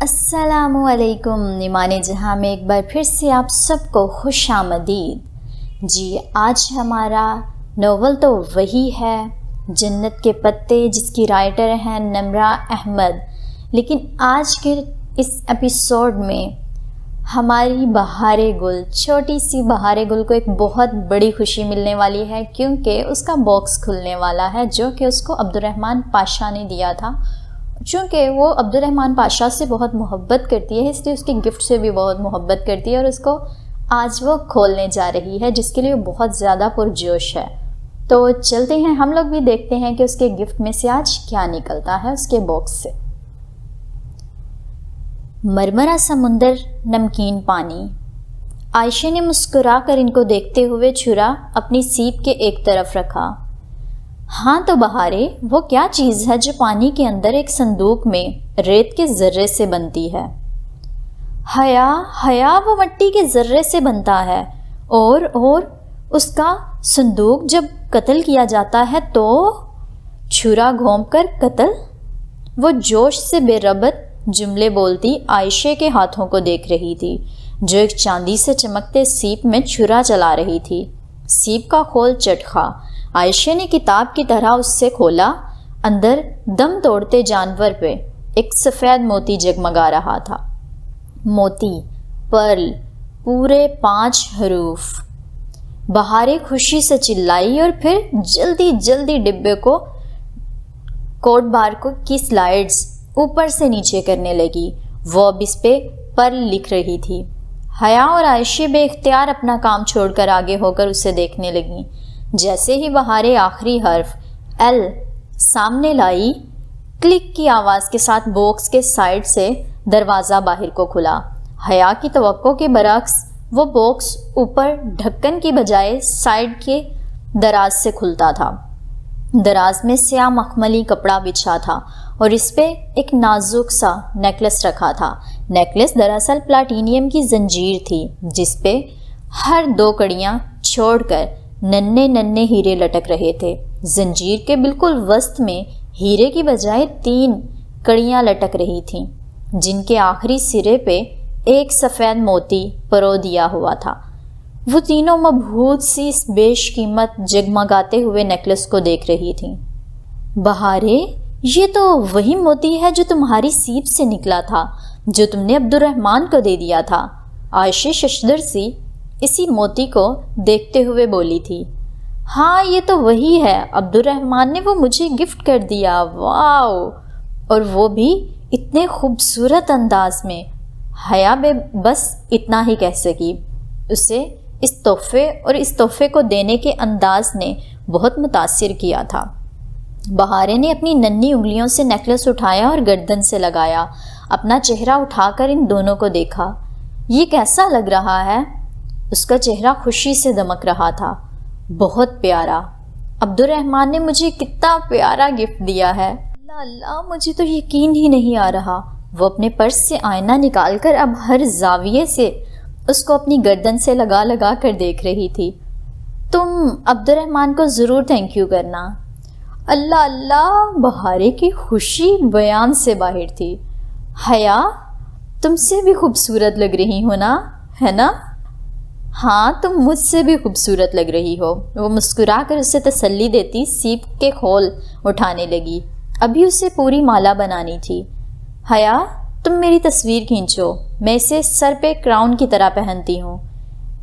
السلام علیکم ایمان جہاں میں ایک بار پھر سے آپ سب کو خوش آمدید۔ جی آج ہمارا ناول تو وہی ہے جنت کے پتے، جس کی رائٹر ہیں نمرہ احمد، لیکن آج کے اس ایپیسوڈ میں ہماری بہار گل، چھوٹی سی بہار گل کو ایک بہت بڑی خوشی ملنے والی ہے، کیونکہ اس کا باکس کھلنے والا ہے جو کہ اس کو عبدالرحمن پاشا نے دیا تھا۔ چونکہ وہ عبدالرحمن پاشا سے بہت محبت کرتی ہے، اس لیے اس کے گفٹ سے بھی بہت محبت کرتی ہے، اور اس کو آج وہ کھولنے جا رہی ہے، جس کے لیے وہ بہت زیادہ پرجوش ہے۔ تو چلتے ہیں، ہم لوگ بھی دیکھتے ہیں کہ اس کے گفٹ میں سے آج کیا نکلتا ہے اس کے باکس سے۔ مرمرہ سمندر، نمکین پانی۔ عائشہ نے مسکرا کر ان کو دیکھتے ہوئے چھرا اپنی سیپ کے ایک طرف رکھا۔ ہاں تو بہارے، وہ کیا چیز ہے جو پانی کے اندر ایک صندوق میں ریت کے ذرے سے بنتی ہے؟ حیا وہ مٹی کے ذرے سے بنتا ہے، اور اس کا صندوق جب قتل کیا جاتا ہے تو چھرا گھونپ کر قتل؟ وہ جوش سے بے ربط جملے بولتی عائشہ کے ہاتھوں کو دیکھ رہی تھی، جو ایک چاندی سے چمکتے سیپ میں چھرا چلا رہی تھی۔ سیپ کا کھول چٹخا عائشہ نے کتاب کی طرح اس سے کھولا۔ اندر دم توڑتے جانور پہ ایک سفید موتی جگمگا رہا تھا۔ موتی، پرل، پورے 5 حروف۔ بہارے خوشی سے چلائی اور پھر جلدی ڈبے کو کوٹ بار کی سلائیڈز اوپر سے نیچے کرنے لگی۔ وہ اب اس پہ پرل لکھ رہی تھی۔ حیا اور عائشہ بے اختیار اپنا کام چھوڑ کر آگے ہو کر اسے دیکھنے لگیں۔ جیسے ہی بہارے آخری حرف ایل سامنے لائی، کلک کی آواز کے ساتھ باکس کے سائڈ سے دروازہ باہر کو کھلا۔ حیا کی توقع کے برعکس وہ باکس اوپر ڈھکن کی بجائے سائڈ کے دراز سے کھلتا تھا۔ دراز میں سیاہ مخملی کپڑا بچھا تھا اور اس پہ ایک نازک سا نیکلس رکھا تھا۔ نیکلس دراصل پلاٹینیم کی زنجیر تھی، جس پہ ہر 2 کڑیاں چھوڑ کر ننھے ہیرے لٹک رہے تھے۔ زنجیر کے بالکل وسط میں ہیرے کی بجائے 3 کڑیاں لٹک رہی تھیں، جن کے آخری سرے پہ ایک سفید موتی پرو دیا ہوا تھا۔ وہ تینوں مبہوت سی اس بیش قیمت جگمگاتے ہوئے نیکلس کو دیکھ رہی تھیں۔ بہارے، یہ تو وہی موتی ہے جو تمہاری سیپ سے نکلا تھا، جو تم نے عبدالرحمن کو دے دیا تھا۔ عائشہ ششدر سی اسی موتی کو دیکھتے ہوئے بولی تھی۔ ہاں یہ تو وہی ہے، عبدالرحمن نے وہ مجھے گفٹ کر دیا۔ واو! اور وہ بھی اتنے خوبصورت انداز میں۔ حیا بس اتنا ہی کہہ سکی۔ اسے اس تحفے کو دینے کے انداز نے بہت متاثر کیا تھا۔ بہارے نے اپنی ننھی انگلیوں سے نیکلس اٹھایا اور گردن سے لگایا۔ اپنا چہرہ اٹھا کر ان دونوں کو دیکھا۔ یہ کیسا لگ رہا ہے؟ اس کا چہرہ خوشی سے دمک رہا تھا۔ بہت پیارا۔ عبدالرحمن نے مجھے کتنا پیارا گفٹ دیا ہے۔ اللہ، مجھے تو یقین ہی نہیں آ رہا۔ وہ اپنے پرس سے آئینہ نکال کر اب ہر زاویے سے اس کو اپنی گردن سے لگا کر دیکھ رہی تھی۔ تم عبدالرحمن کو ضرور تھینک یو کرنا۔ اللہ، بہارے کی خوشی بیان سے باہر تھی۔ حیا، تم سے بھی خوبصورت لگ رہی ہو نا، ہے نا؟ ہاں، تم مجھ سے بھی خوبصورت لگ رہی ہو۔ وہ مسکرا کر اسے تسلی دیتی سیپ کے کھول اٹھانے لگی۔ ابھی اسے پوری مالا بنانی تھی۔ حیا، تم میری تصویر کھینچو۔ میں اسے سر پہ کراؤن کی طرح پہنتی ہوں،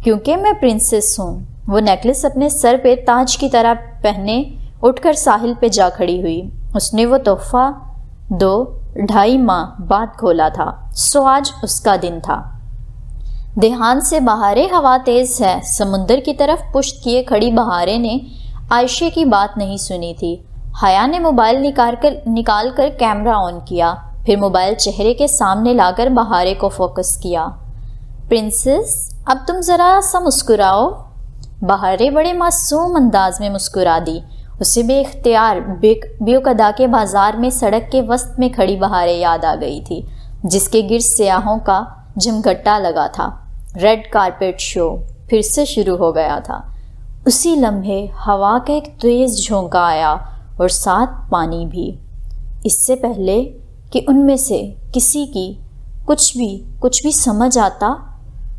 کیونکہ میں پرنسس ہوں۔ وہ نیکلس اپنے سر پہ تاج کی طرح پہنے اٹھ کر ساحل پہ جا کھڑی ہوئی۔ اس نے وہ تحفہ 2-2.5 ماہ بعد کھولا تھا، سو آج اس کا دن تھا۔ دھیان سے بہارے، ہوا تیز ہے۔ سمندر کی طرف پشت کیے کھڑی بہارے نے عائشہ کی بات نہیں سنی تھی۔ حیا نے موبائل نکال کر کیمرہ آن کیا، پھر موبائل چہرے کے سامنے لا کر بہارے کو فوکس کیا۔ پرنسس، اب تم ذرا سا مسکراؤ۔ بہارے بڑے معصوم انداز میں مسکرا دی۔ اسے بے اختیار بیوکدا کے بازار میں سڑک کے وسط میں کھڑی بہارے یاد آ گئی تھی، جس کے گرد سیاحوں کا جمگھٹا لگا تھا۔ ریڈ کارپیٹ شو پھر سے شروع ہو گیا تھا۔ اسی لمحے ہوا کا ایک تیز جھونکا آیا اور ساتھ پانی بھی۔ اس سے پہلے کہ ان میں سے کسی کی کچھ بھی سمجھ آتا۔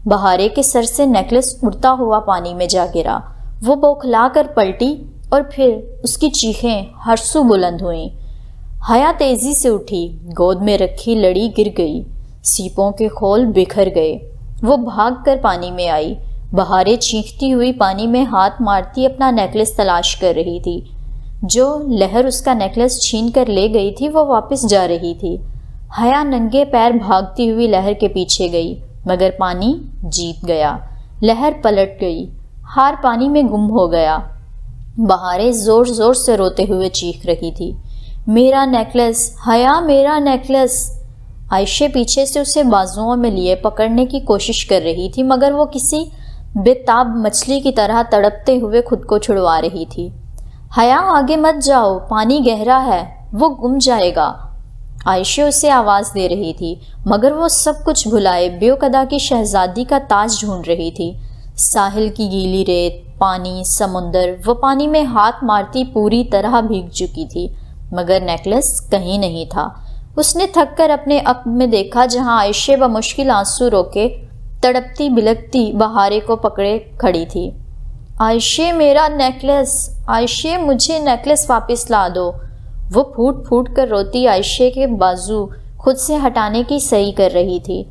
بہارے کے سر سے نیکلس اڑتا ہوا پانی میں جا گرا۔ وہ بوکھلا کر پلٹی اور پھر اس کی چیخیں ہر سو بلند ہوئیں۔ حیا تیزی سے اٹھی، گود میں رکھی لڑی گر گئی، سیپوں کے خول بکھر گئے۔ وہ بھاگ کر پانی میں آئی۔ بہارے چیختی ہوئی پانی میں ہاتھ مارتی اپنا نیکلس تلاش کر رہی تھی۔ جو لہر اس کا نیکلس چھین کر لے گئی تھی وہ واپس جا رہی تھی۔ حیا ننگے پیر بھاگتی ہوئی لہر کے پیچھے گئی، مگر پانی جیت گیا۔ لہر پلٹ گئی، ہار پانی میں گم ہو گیا۔ بہارے زور زور سے روتے ہوئے چیخ رہی تھی، میرا نیکلس، حیا میرا نیکلس۔ عائشہ پیچھے سے اسے بازوؤں میں لیے پکڑنے کی کوشش کر رہی تھی، مگر وہ کسی بے تاب مچھلی کی طرح تڑپتے ہوئے خود کو چھڑوا رہی تھی۔ حیا آگے مت جاؤ، پانی گہرا ہے، وہ گم جائے گا۔ عائشہ اسے آواز دے رہی تھی، مگر وہ سب کچھ بھلائے بیوقدا کی شہزادی کا تاج ڈھونڈ رہی تھی۔ ساحل کی گیلی ریت، پانی، سمندر، وہ پانی میں ہاتھ مارتی پوری طرح بھیگ چکی تھی، مگر نیکلس کہیں نہیں تھا۔ اس نے تھک کر اپنے عقب میں دیکھا، جہاں عائشہ بمشکل آنسو روکے تڑپتی بلکتی بہارے کو پکڑے کھڑی تھی۔ عائشہ میرا نیکلس، عائشہ مجھے نیکلس واپس لا دو۔ وہ پھوٹ پھوٹ کر روتی عائشہ کے بازو خود سے ہٹانے کی صحیح کر رہی تھی۔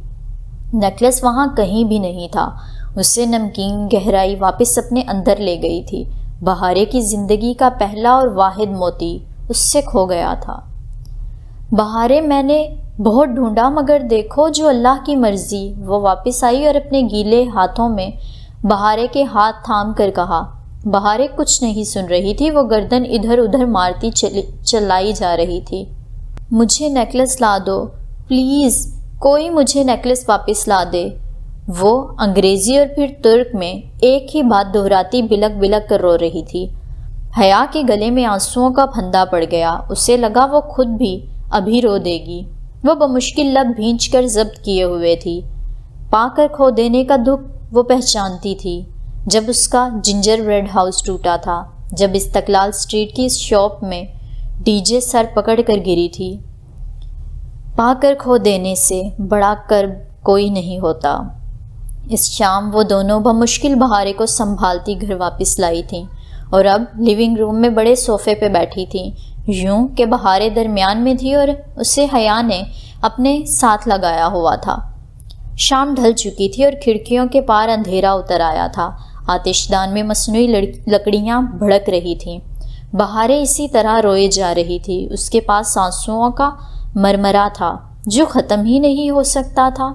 نیکلس وہاں کہیں بھی نہیں تھا۔ اسے نمکین گہرائی واپس اپنے اندر لے گئی تھی۔ بہارے کی زندگی کا پہلا اور واحد موتی اس سے کھو گیا تھا۔ بہارے میں نے بہت ڈھونڈا، مگر دیکھو جو اللہ کی مرضی۔ وہ واپس آئی اور اپنے گیلے ہاتھوں میں بہارے کے ہاتھ تھام کر کہا۔ بہارے کچھ نہیں سن رہی تھی، وہ گردن ادھر ادھر مارتی چلائی جا رہی تھی۔ مجھے نیکلس لا دو پلیز، کوئی مجھے نیکلس واپس لا دے۔ وہ انگریزی اور پھر ترک میں ایک ہی بات دہراتی بلک بلک کر رو رہی تھی۔ حیا کے گلے میں آنسوؤں کا پھندا پڑ گیا۔ اسے لگا وہ خود بھی ابھی رو دے گی۔ وہ بمشکل لب بھینچ کر ضبط کیے ہوئے تھی۔ پا کر کھو دینے کا دکھ وہ پہچانتی تھی۔ جب اس کا جنجر بریڈ ہاؤس ٹوٹا تھا، جب استقلال اسٹریٹ کی اس شاپ میں ڈی جے سر پکڑ کر گری تھی۔ پا کر کھو دینے سے بڑا کرب کوئی نہیں ہوتا۔ اس شام وہ دونوں بمشکل بہارے کو سنبھالتی گھر واپس لائی تھیں، اور اب لیونگ روم میں بڑے صوفے پہ بیٹھی تھیں، یوں کہ بہارے درمیان میں تھی اور اسے حیا نے اپنے ساتھ لگایا ہوا تھا۔ شام ڈھل چکی تھی اور کھڑکیوں کے پار اندھیرا اتر آیا تھا۔ آتش دان میں مصنوعی لکڑیاں بھڑک رہی تھیں۔ بہارے اسی طرح روئے جا رہی تھی۔ اس کے پاس آنسوؤں کا مرمرا تھا جو ختم ہی نہیں ہو سکتا تھا۔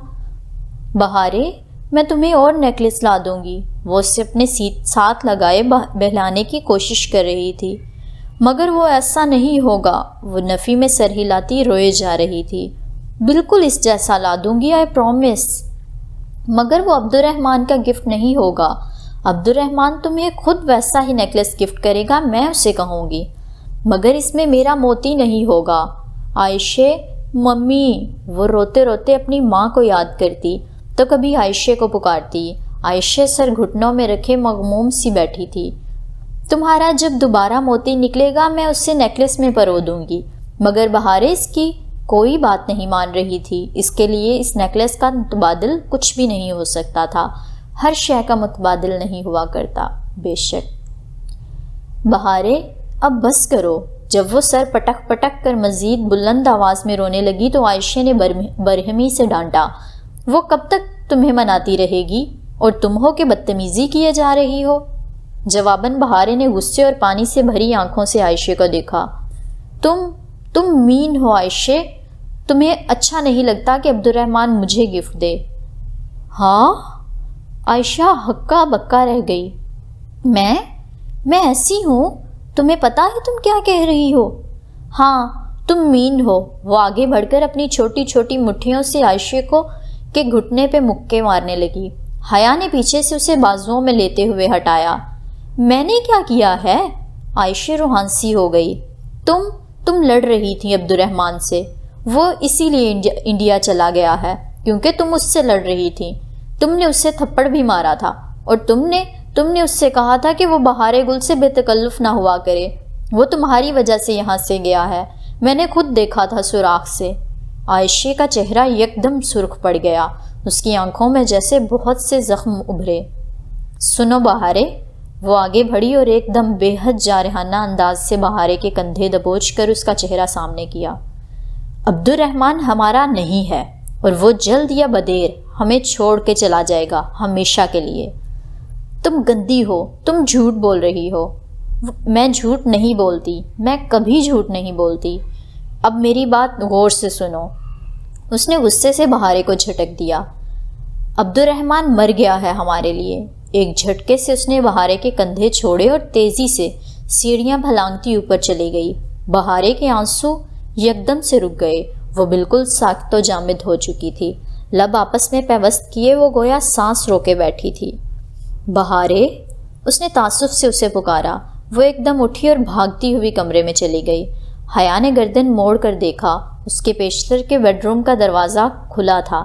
بہارے، میں تمہیں اور نیکلس لا دوں گی، وہ اسے اپنے ساتھ لگائے بہلانے کی کوشش کر رہی تھی، مگر وہ ایسا نہیں ہوگا۔ وہ نفی میں سر ہلاتی روئے جا رہی تھی۔ بالکل اس جیسا لا دوں گی، آئی پرومس۔ مگر وہ عبد الرحمن کا گفٹ نہیں ہوگا۔ عبد الرحمن تمہیں خود ویسا ہی نیکلس گفٹ کرے گا، میں اسے کہوں گی، مگر اس میں میرا موتی نہیں ہوگا۔ عائشہ، ممی، وہ روتے روتے اپنی ماں کو یاد کرتی تو کبھی عائشہ کو پکارتی۔ عائشہ سر گھٹنوں میں رکھے مغموم سی بیٹھی تھی۔ تمہارا جب دوبارہ موتی نکلے گا میں اسے نیکلس میں پرو دوں گی، مگر بہارے اس کی کوئی بات نہیں مان رہی تھی۔ اس کے لیے اس نیکلس کا متبادل کچھ بھی نہیں ہو سکتا تھا۔ ہر شے کا متبادل نہیں ہوا کرتا، بے شک۔ بہارے، اب بس کرو۔ جب وہ سر پٹک پٹک کر مزید بلند آواز میں رونے لگی تو عائشہ نے برہمی سے ڈانٹا، وہ کب تک تمہیں مناتی رہے گی، اور تم ہو کہ بدتمیزی کیے جا رہی ہو۔ جواباً بہارے نے غصے اور پانی سے بھری آنکھوں سے عائشہ کو دیکھا۔ تم مین ہو عائشہ، تمہیں اچھا نہیں لگتا کہ عبد الرحمن مجھے گفٹ دے۔ ہاں؟ عائشہ ہکا بکا رہ گئی۔ میں ایسی ہوں؟ تمہیں پتا ہے تم کیا کہہ رہی ہو؟ ہاں، تم مین ہو۔ وہ آگے بڑھ کر اپنی چھوٹی چھوٹی مٹھیوں سے عائشہ کو کے گھٹنے پہ مکے مارنے لگی۔ حیا نے پیچھے سے اسے بازوؤں میں لیتے ہوئے ہٹایا۔ میں نے کیا کیا ہے؟ عائشہ روحانسی ہو گئی۔ تم لڑ رہی تھی عبد الرحمن سے، وہ اسی لیے انڈیا چلا گیا ہے کیونکہ تم اس سے لڑ رہی تھی۔ تم نے اسے تھپڑ بھی مارا تھا، اور تم نے اس سے کہا تھا کہ وہ بہارے گل سے بے تکلف نہ ہوا کرے۔ وہ تمہاری وجہ سے یہاں سے گیا ہے، میں نے خود دیکھا تھا سوراخ سے۔ عائشہ کا چہرہ یکدم سرخ پڑ گیا، اس کی آنکھوں میں جیسے بہت سے زخم ابھرے۔ سنو بہارے، وہ آگے بڑھی اور ایک دم بے حد جارحانہ انداز سے بہارے کے کندھے دبوچ کر اس کا چہرہ سامنے کیا۔ عبد الرحمن ہمارا نہیں ہے اور وہ جلد یا بدیر ہمیں چھوڑ کے چلا جائے گا، ہمیشہ کے لیے۔ تم گندی ہو، تم جھوٹ بول رہی ہو۔ میں جھوٹ نہیں بولتی، میں کبھی جھوٹ نہیں بولتی۔ اب میری بات غور سے سنو۔ اس نے غصے سے بہارے کو جھٹک دیا۔ عبد الرحمن مر گیا ہے ہمارے لیے۔ ایک جھٹکے سے اس نے بہارے کے کندھے چھوڑے اور تیزی سے سیڑھیاں پھلانگتی اوپر چلی گئی۔ بہارے کے آنسو یکدم سے رک گئے، وہ بالکل ساکت و جامد ہو چکی تھی۔ لب آپس میں پیوست کیے وہ گویا سانس روکے بیٹھی تھی۔ بہارے، اس نے تعصب سے اسے پکارا۔ وہ ایک دم اٹھی اور بھاگتی ہوئی کمرے میں چلی گئی۔ حیا نے گردن موڑ کر دیکھا، اس کے پیشتر کے بیڈ روم کا دروازہ کھلا تھا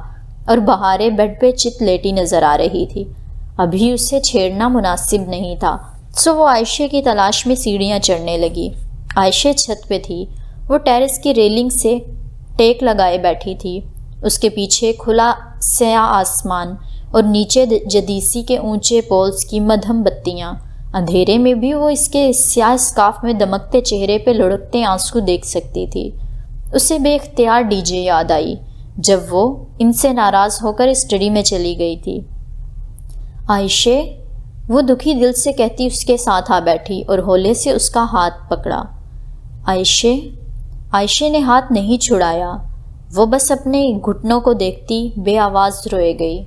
اور بہارے بیڈ پہ چت لیٹی نظر آ رہی تھی۔ ابھی اسے چھیڑنا مناسب نہیں تھا، سو وہ عائشہ کی تلاش میں سیڑھیاں چڑھنے لگی۔ عائشہ چھت پہ تھی، وہ ٹیرس کی ریلنگ سے ٹیک لگائے بیٹھی تھی۔ اس کے پیچھے کھلا سیاہ آسمان اور نیچے جدیسی کے اونچے پولز کی مدھم بتیاں۔ اندھیرے میں بھی وہ اس کے سیاہ اسکارف میں دمکتے چہرے پہ لڑکتے آنسو دیکھ سکتی تھی۔ اسے بے اختیار ڈی جے یاد آئی جب وہ ان سے ناراض ہو کر اسٹڈی میں چلی گئی تھی۔ عائشہ، وہ دکھی دل سے کہتی اس کے ساتھ آ بیٹھی اور ہولے سے اس کا ہاتھ پکڑا۔ عائشہ نے ہاتھ نہیں چھڑایا، وہ بس اپنے گھٹنوں کو دیکھتی بے آواز روئے گئی۔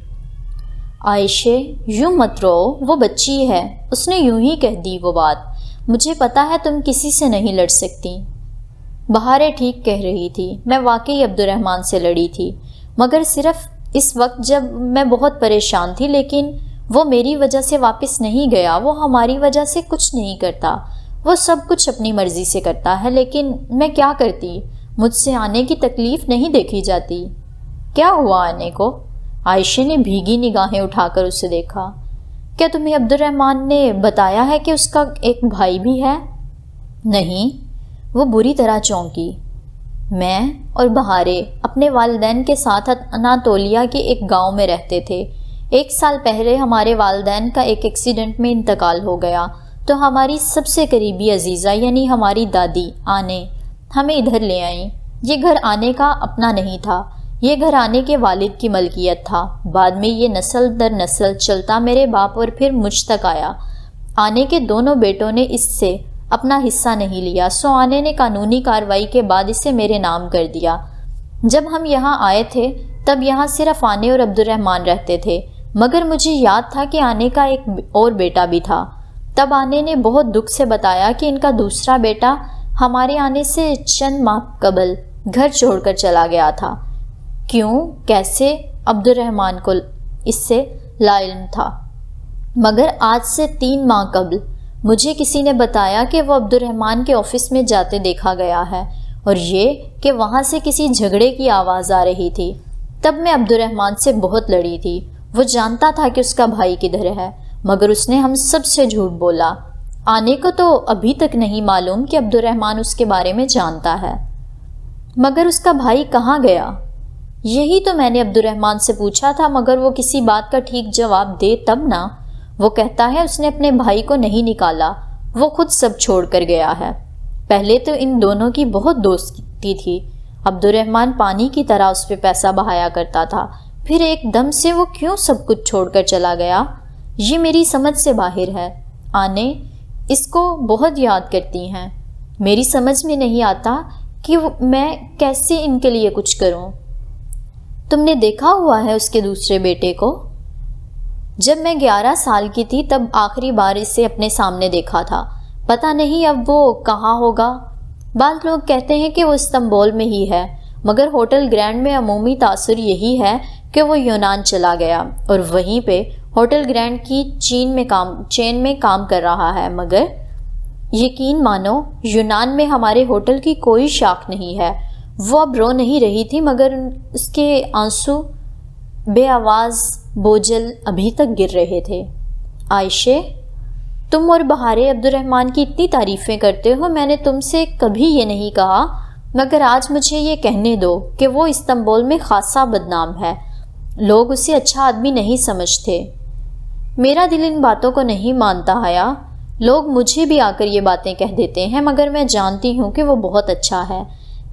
عائشہ، یوں مت رو، وہ بچی ہے، اس نے یوں ہی کہہ دی وہ بات۔ مجھے پتا ہے تم کسی سے نہیں لڑ سکتی۔ بہارے ٹھیک کہہ رہی تھی، میں واقعی عبد الرحمن سے لڑی تھی، مگر صرف اس وقت جب میں بہت پریشان تھی، لیکن وہ میری وجہ سے واپس نہیں گیا، وہ ہماری وجہ سے کچھ نہیں کرتا، وہ سب کچھ اپنی مرضی سے کرتا ہے، لیکن میں کیا کرتی؟ مجھ سے آنے کی تکلیف نہیں دیکھی جاتی۔ کیا ہوا آنے کو؟ عائشہ نے بھیگی نگاہیں اٹھا کر اسے دیکھا۔ کیا تمہیں عبد الرحمن نے بتایا ہے کہ اس کا ایک بھائی بھی ہے؟ نہیں، وہ بری طرح چونکی۔ میں اور بہارے اپنے والدین کے ساتھ اناتولیا کے ایک گاؤں میں رہتے تھے۔ 1 سال پہلے ہمارے والدین کا ایک ایکسیڈنٹ میں انتقال ہو گیا تو ہماری سب سے قریبی عزیزہ یعنی ہماری دادی آنے ہمیں ادھر لے آئیں۔ یہ گھر آنے کا اپنا نہیں تھا، یہ گھر آنے کے والد کی ملکیت تھا۔ بعد میں یہ نسل در نسل چلتا میرے باپ اور پھر مجھ تک آیا۔ آنے کے دونوں بیٹوں نے اس سے اپنا حصہ نہیں لیا، سو آنے نے قانونی کارروائی کے بعد اسے میرے نام کر دیا۔ جب ہم یہاں آئے تھے تب یہاں صرف آنے اور عبد الرحمن رہتے تھے، مگر مجھے یاد تھا کہ آنے کا ایک اور بیٹا بھی تھا۔ تب آنے نے بہت دکھ سے بتایا کہ ان کا دوسرا بیٹا ہمارے آنے سے چند ماہ قبل گھر چھوڑ کر چلا گیا تھا۔ کیوں، کیسے، عبد الرحمن کو اس سے لا علم تھا، مگر آج سے 3 ماہ قبل مجھے کسی نے بتایا کہ وہ عبد الرحمن کے آفس میں جاتے دیکھا گیا ہے، اور یہ کہ وہاں سے کسی جھگڑے کی آواز آ رہی تھی۔ تب میں عبد الرحمن سے بہت لڑی تھی۔ وہ جانتا تھا کہ اس کا بھائی کدھر ہے، مگر اس نے ہم سب سے جھوٹ بولا۔ آنے کو تو ابھی تک نہیں معلوم کہ عبد الرحمن اس کے بارے میں جانتا ہے۔ مگر اس کا بھائی کہاں گیا؟ یہی تو میں نے عبد الرحمن سے پوچھا تھا، مگر وہ کسی بات کا ٹھیک جواب دے تب نا۔ وہ کہتا ہے اس نے اپنے بھائی کو نہیں نکالا، وہ خود سب چھوڑ کر گیا ہے۔ پہلے تو ان دونوں کی بہت دوستی تھی، عبد الرحمن پانی کی طرح اس پہ پیسہ بہایا کرتا تھا، پھر ایک دم سے وہ کیوں سب کچھ چھوڑ کر چلا گیا، یہ میری سمجھ سے باہر ہے۔ آنے اس کو بہت یاد کرتی ہیں، میری سمجھ میں نہیں آتا کہ میں کیسے ان کے لیے کچھ کروں۔ تم نے دیکھا ہوا ہے اس کے دوسرے بیٹے کو؟ جب میں 11 سال کی تھی تب آخری بار اسے اپنے سامنے دیکھا تھا، پتہ نہیں اب وہ کہاں ہوگا۔ بعض لوگ کہتے ہیں کہ وہ استنبول میں ہی ہے، مگر ہوٹل گرینڈ میں عمومی تاثر یہی ہے کہ وہ یونان چلا گیا اور وہیں پہ ہوٹل گرینڈ کی چین میں کام کر رہا ہے۔ مگر یقین مانو یونان میں ہمارے ہوٹل کی کوئی شاخ نہیں ہے۔ وہ اب رو نہیں رہی تھی، مگر اس کے آنسو بے آواز بوجھل ابھی تک گر رہے تھے۔ عائشہ، تم اور بہارے عبد الرحمن کی اتنی تعریفیں کرتے ہو، میں نے تم سے کبھی یہ نہیں کہا مگر آج مجھے یہ کہنے دو کہ وہ استنبول میں خاصا بدنام ہے، لوگ اسے اچھا آدمی نہیں سمجھتے۔ میرا دل ان باتوں کو نہیں مانتا حیا، لوگ مجھے بھی آ کر یہ باتیں کہہ دیتے ہیں، مگر میں جانتی ہوں کہ وہ بہت اچھا ہے۔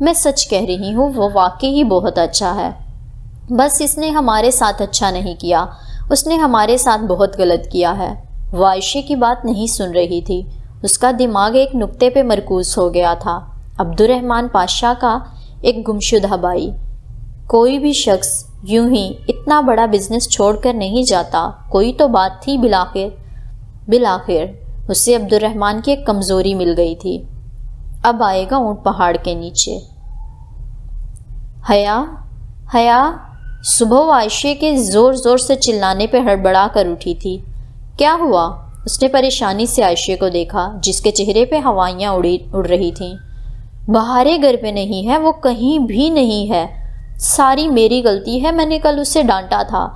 میں سچ کہہ رہی ہوں، وہ واقعی ہی بہت اچھا ہے۔ بس اس نے ہمارے ساتھ اچھا نہیں کیا، اس نے ہمارے ساتھ بہت غلط کیا ہے۔ وہ عائشہ کی بات نہیں سن رہی تھی، اس کا دماغ ایک نقطے پہ مرکوز ہو گیا تھا۔ عبد الرحمن پاشا کا ایک گمشدہ بھائی۔ کوئی بھی شخص یوں ہی اتنا بڑا بزنس چھوڑ کر نہیں جاتا، کوئی تو بات تھی۔ بالآخر اسے عبد الرحمن کی ایک کمزوری مل گئی تھی۔ اب آئے گا اونٹ پہاڑ کے نیچے۔ حیا صبح وہ عائشہ کے زور زور سے چلانے پہ ہڑبڑا کر اٹھی تھی۔ کیا ہوا؟ اس نے پریشانی سے عائشہ کو دیکھا، جس کے چہرے پہ ہوائیاں اڑ رہی تھیں۔ بہارے گھر پہ نہیں ہے، وہ کہیں بھی نہیں ہے، ساری میری غلطی ہے، میں نے کل اسے ڈانٹا تھا۔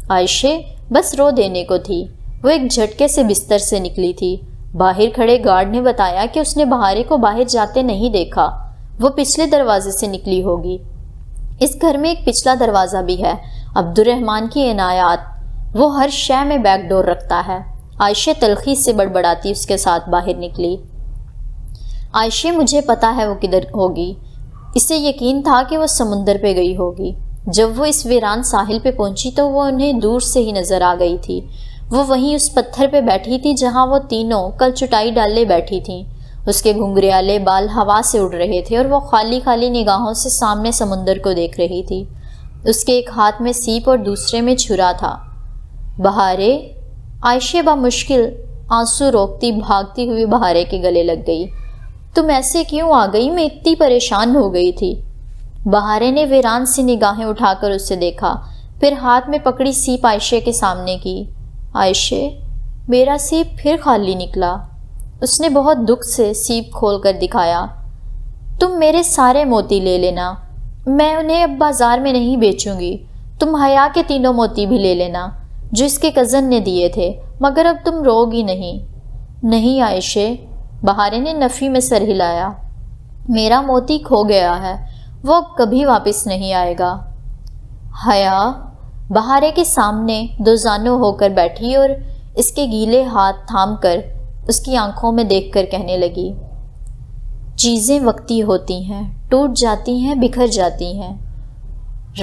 عائشہ بس رو دینے کو تھی۔ وہ ایک جھٹکے سے بستر سے نکلی تھی۔ باہر کھڑے گارڈ نے بتایا کہ اس نے بہارے کو باہر جاتے نہیں دیکھا، وہ پچھلے دروازے سے نکلی ہوگی۔ اس گھر میں ایک پچھلا دروازہ بھی ہے، عبد الرحمن کی عنایات، وہ ہر شے میں بیک ڈور رکھتا ہے۔ عائشہ تلخی سے بڑبڑاتی اس کے ساتھ باہر نکلی۔ عائشہ مجھے پتا ہے وہ کدھر ہوگی۔ اسے یقین تھا کہ وہ سمندر پہ گئی ہوگی۔ جب وہ اس ویران ساحل پہ پہنچی تو وہ انہیں دور سے ہی نظر آ گئی تھی۔ وہ وہیں اس پتھر پہ بیٹھی تھی جہاں وہ تینوں کل چٹائی ڈالے بیٹھی تھیں۔ اس کے گھنگریالے بال ہوا سے اڑ رہے تھے اور وہ خالی خالی نگاہوں سے سامنے سمندر کو دیکھ رہی تھی۔ اس کے ایک ہاتھ میں سیپ اور دوسرے میں چھرا تھا۔ بہارے، عائشہ بمشکل آنسو روکتی بھاگتی ہوئی بہارے کے گلے لگ گئی۔ تم ایسے کیوں آ گئی؟ میں اتنی پریشان ہو گئی تھی۔ بہارے نے ویران سی نگاہیں اٹھا کر اسے دیکھا، پھر ہاتھ میں پکڑی سیپ عائشہ کے سامنے کی۔ عائشہ، میرا سیپ پھر خالی نکلا۔ اس نے بہت دکھ سے سیپ کھول کر دکھایا۔ تم میرے سارے موتی لے لینا، میں انہیں اب بازار میں نہیں بیچوں گی۔ تم حیا کے تینوں موتی بھی لے لینا جو اس کے کزن نے دیے تھے، مگر اب تم رو گی نہیں۔ نہیں عائشہ، بہارے نے نفی میں سر ہلایا۔ میرا موتی کھو گیا ہے، وہ اب کبھی واپس نہیں آئے گا۔ حیا بہارے کے سامنے دو زانو ہو کر بیٹھی اور اس کے گیلے ہاتھ تھام کر اس کی آنکھوں میں دیکھ کر کہنے لگی، چیزیں وقتی ہوتی ہیں، ٹوٹ جاتی ہیں، بکھر جاتی ہیں،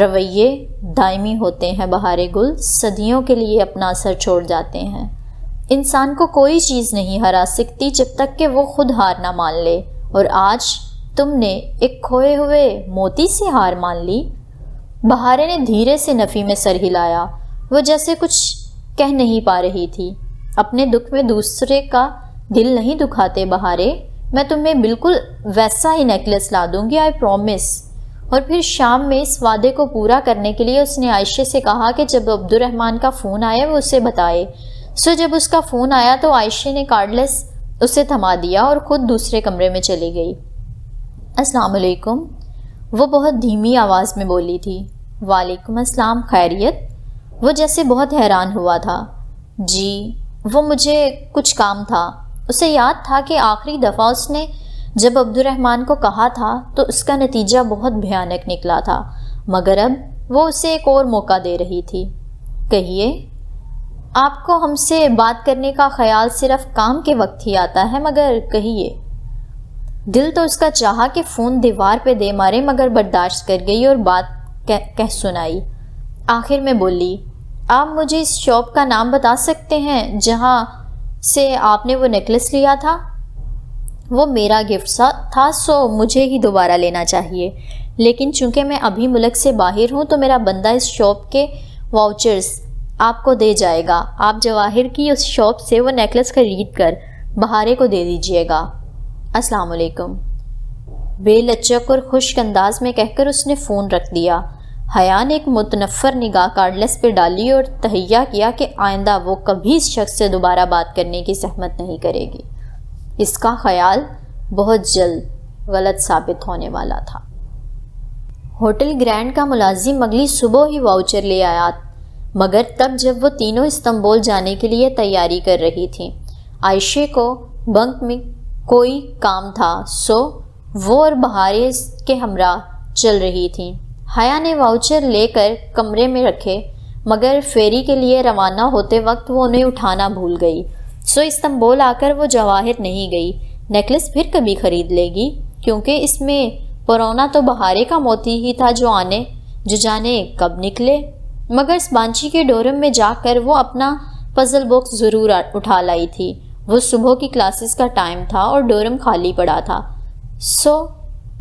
رویے دائمی ہوتے ہیں۔ بہارے گل صدیوں کے لیے اپنا اثر چھوڑ جاتے ہیں۔ انسان کو کوئی چیز نہیں ہرا سکتی جب تک کہ وہ خود ہار نہ مان لے، اور آج تم نے ایک کھوئے ہوئے موتی سے ہار مان لی۔ بہارے نے دھیرے سے نفی میں سر ہلایا، وہ جیسے کچھ کہہ نہیں پا رہی تھی۔ اپنے دکھ میں دوسرے کا دل نہیں دکھاتے بہارے، میں تمہیں بالکل ویسا ہی نیکلس لا دوں گی، آئی پرومس۔ اور پھر شام میں اس وعدے کو پورا کرنے کے لیے اس نے عائشہ سے کہا کہ جب عبد الرحمن کا فون آئے وہ اسے بتائے۔ جب اس کا فون آیا تو عائشہ نے کارڈلیس اسے تھما دیا اور خود دوسرے کمرے میں چلی گئی۔ السلام علیکم، وہ بہت دھیمی آواز میں بولی تھی۔ وعلیکم السلام، خیریت؟ وہ جیسے بہت حیران ہوا تھا۔ جی، وہ مجھے کچھ کام تھا۔ اسے یاد تھا کہ آخری دفعہ اس نے جب عبد الرحمن کو کہا تھا تو اس کا نتیجہ بہت بھیانک نکلا تھا، مگر اب وہ اسے ایک اور موقع دے رہی تھی۔ کہیے، آپ کو ہم سے بات کرنے کا خیال صرف کام کے وقت ہی آتا ہے، مگر کہیے۔ دل تو اس کا چاہا کہ فون دیوار پہ دے مارے، مگر برداشت کر گئی اور بات کہہ سنائی۔ آخر میں بولی، آپ مجھے اس شاپ کا نام بتا سکتے ہیں جہاں سے آپ نے وہ نیکلس لیا تھا؟ وہ میرا گفٹ تھا، سو مجھے ہی دوبارہ لینا چاہیے، لیکن چونکہ میں ابھی ملک سے باہر ہوں تو میرا بندہ اس شاپ کے واؤچرز آپ کو دے جائے گا۔ آپ جواہر کی اس شاپ سے وہ نیکلس خرید کر بہارے کو دے دیجیے گا۔ السلام علیکم، بے لچک اور خشک انداز میں کہہ کر اس نے فون رکھ دیا۔ حیا نے ایک متنفر نگاہ کارڈلیس پہ ڈالی اور تہیہ کیا کہ آئندہ وہ کبھی اس شخص سے دوبارہ بات کرنے کی زحمت نہیں کرے گی۔ اس کا خیال بہت جلد غلط ثابت ہونے والا تھا۔ ہوٹل گرینڈ کا ملازم اگلی صبح ہی واؤچر لے آیا، مگر تب جب وہ تینوں استنبول جانے کے لیے تیاری کر رہی تھیں۔ عائشہ کو بنک میں کوئی کام تھا، سو وہ اور بہاریں اس کے ہمراہ چل رہی تھیں۔ حیا نے واؤچر لے کر کمرے میں رکھے، مگر فیری کے لیے روانہ ہوتے وقت وہ انہیں اٹھانا بھول گئی، سو استنبول آ کر وہ جواہر نہیں گئی۔ نیکلس پھر کبھی خرید لے گی، کیونکہ اس میں پرونا تو بہارے کا موتی ہی تھا جو جانے کب نکلے۔ مگر سبانچی کے ڈورم میں جا کر وہ اپنا پزل باکس ضرور اٹھا لائی تھی۔ وہ صبح کی کلاسز کا ٹائم تھا اور ڈورم خالی پڑا تھا، سو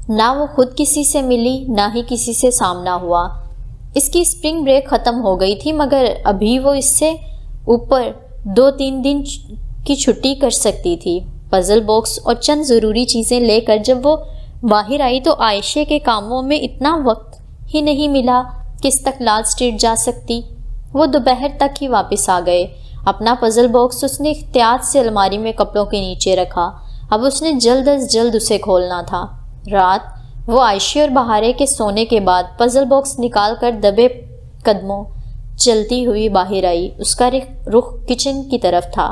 نہ وہ خود کسی سے ملی نہ ہی کسی سے سامنا ہوا۔ اس کی اسپرنگ بریک ختم ہو گئی تھی، مگر ابھی وہ اس سے اوپر 2-3 دن کی چھٹی کر سکتی تھی۔ پزل باکس اور چند ضروری چیزیں لے کر جب وہ باہر آئی تو عائشہ کے کاموں میں اتنا وقت ہی نہیں ملا کہ استقلال اسٹریٹ جا سکتی۔ وہ دوپہر تک ہی واپس آ گئے۔ اپنا پزل باکس اس نے احتیاط سے الماری میں کپڑوں کے نیچے رکھا۔ اب اس نے جلد از جلد اسے کھولنا تھا۔ رات وہ عائشہ اور بہارے کے سونے کے بعد پزل باکس نکال کر دبے قدموں چلتی ہوئی باہر آئی۔ اس کا رخ کچن کی طرف تھا۔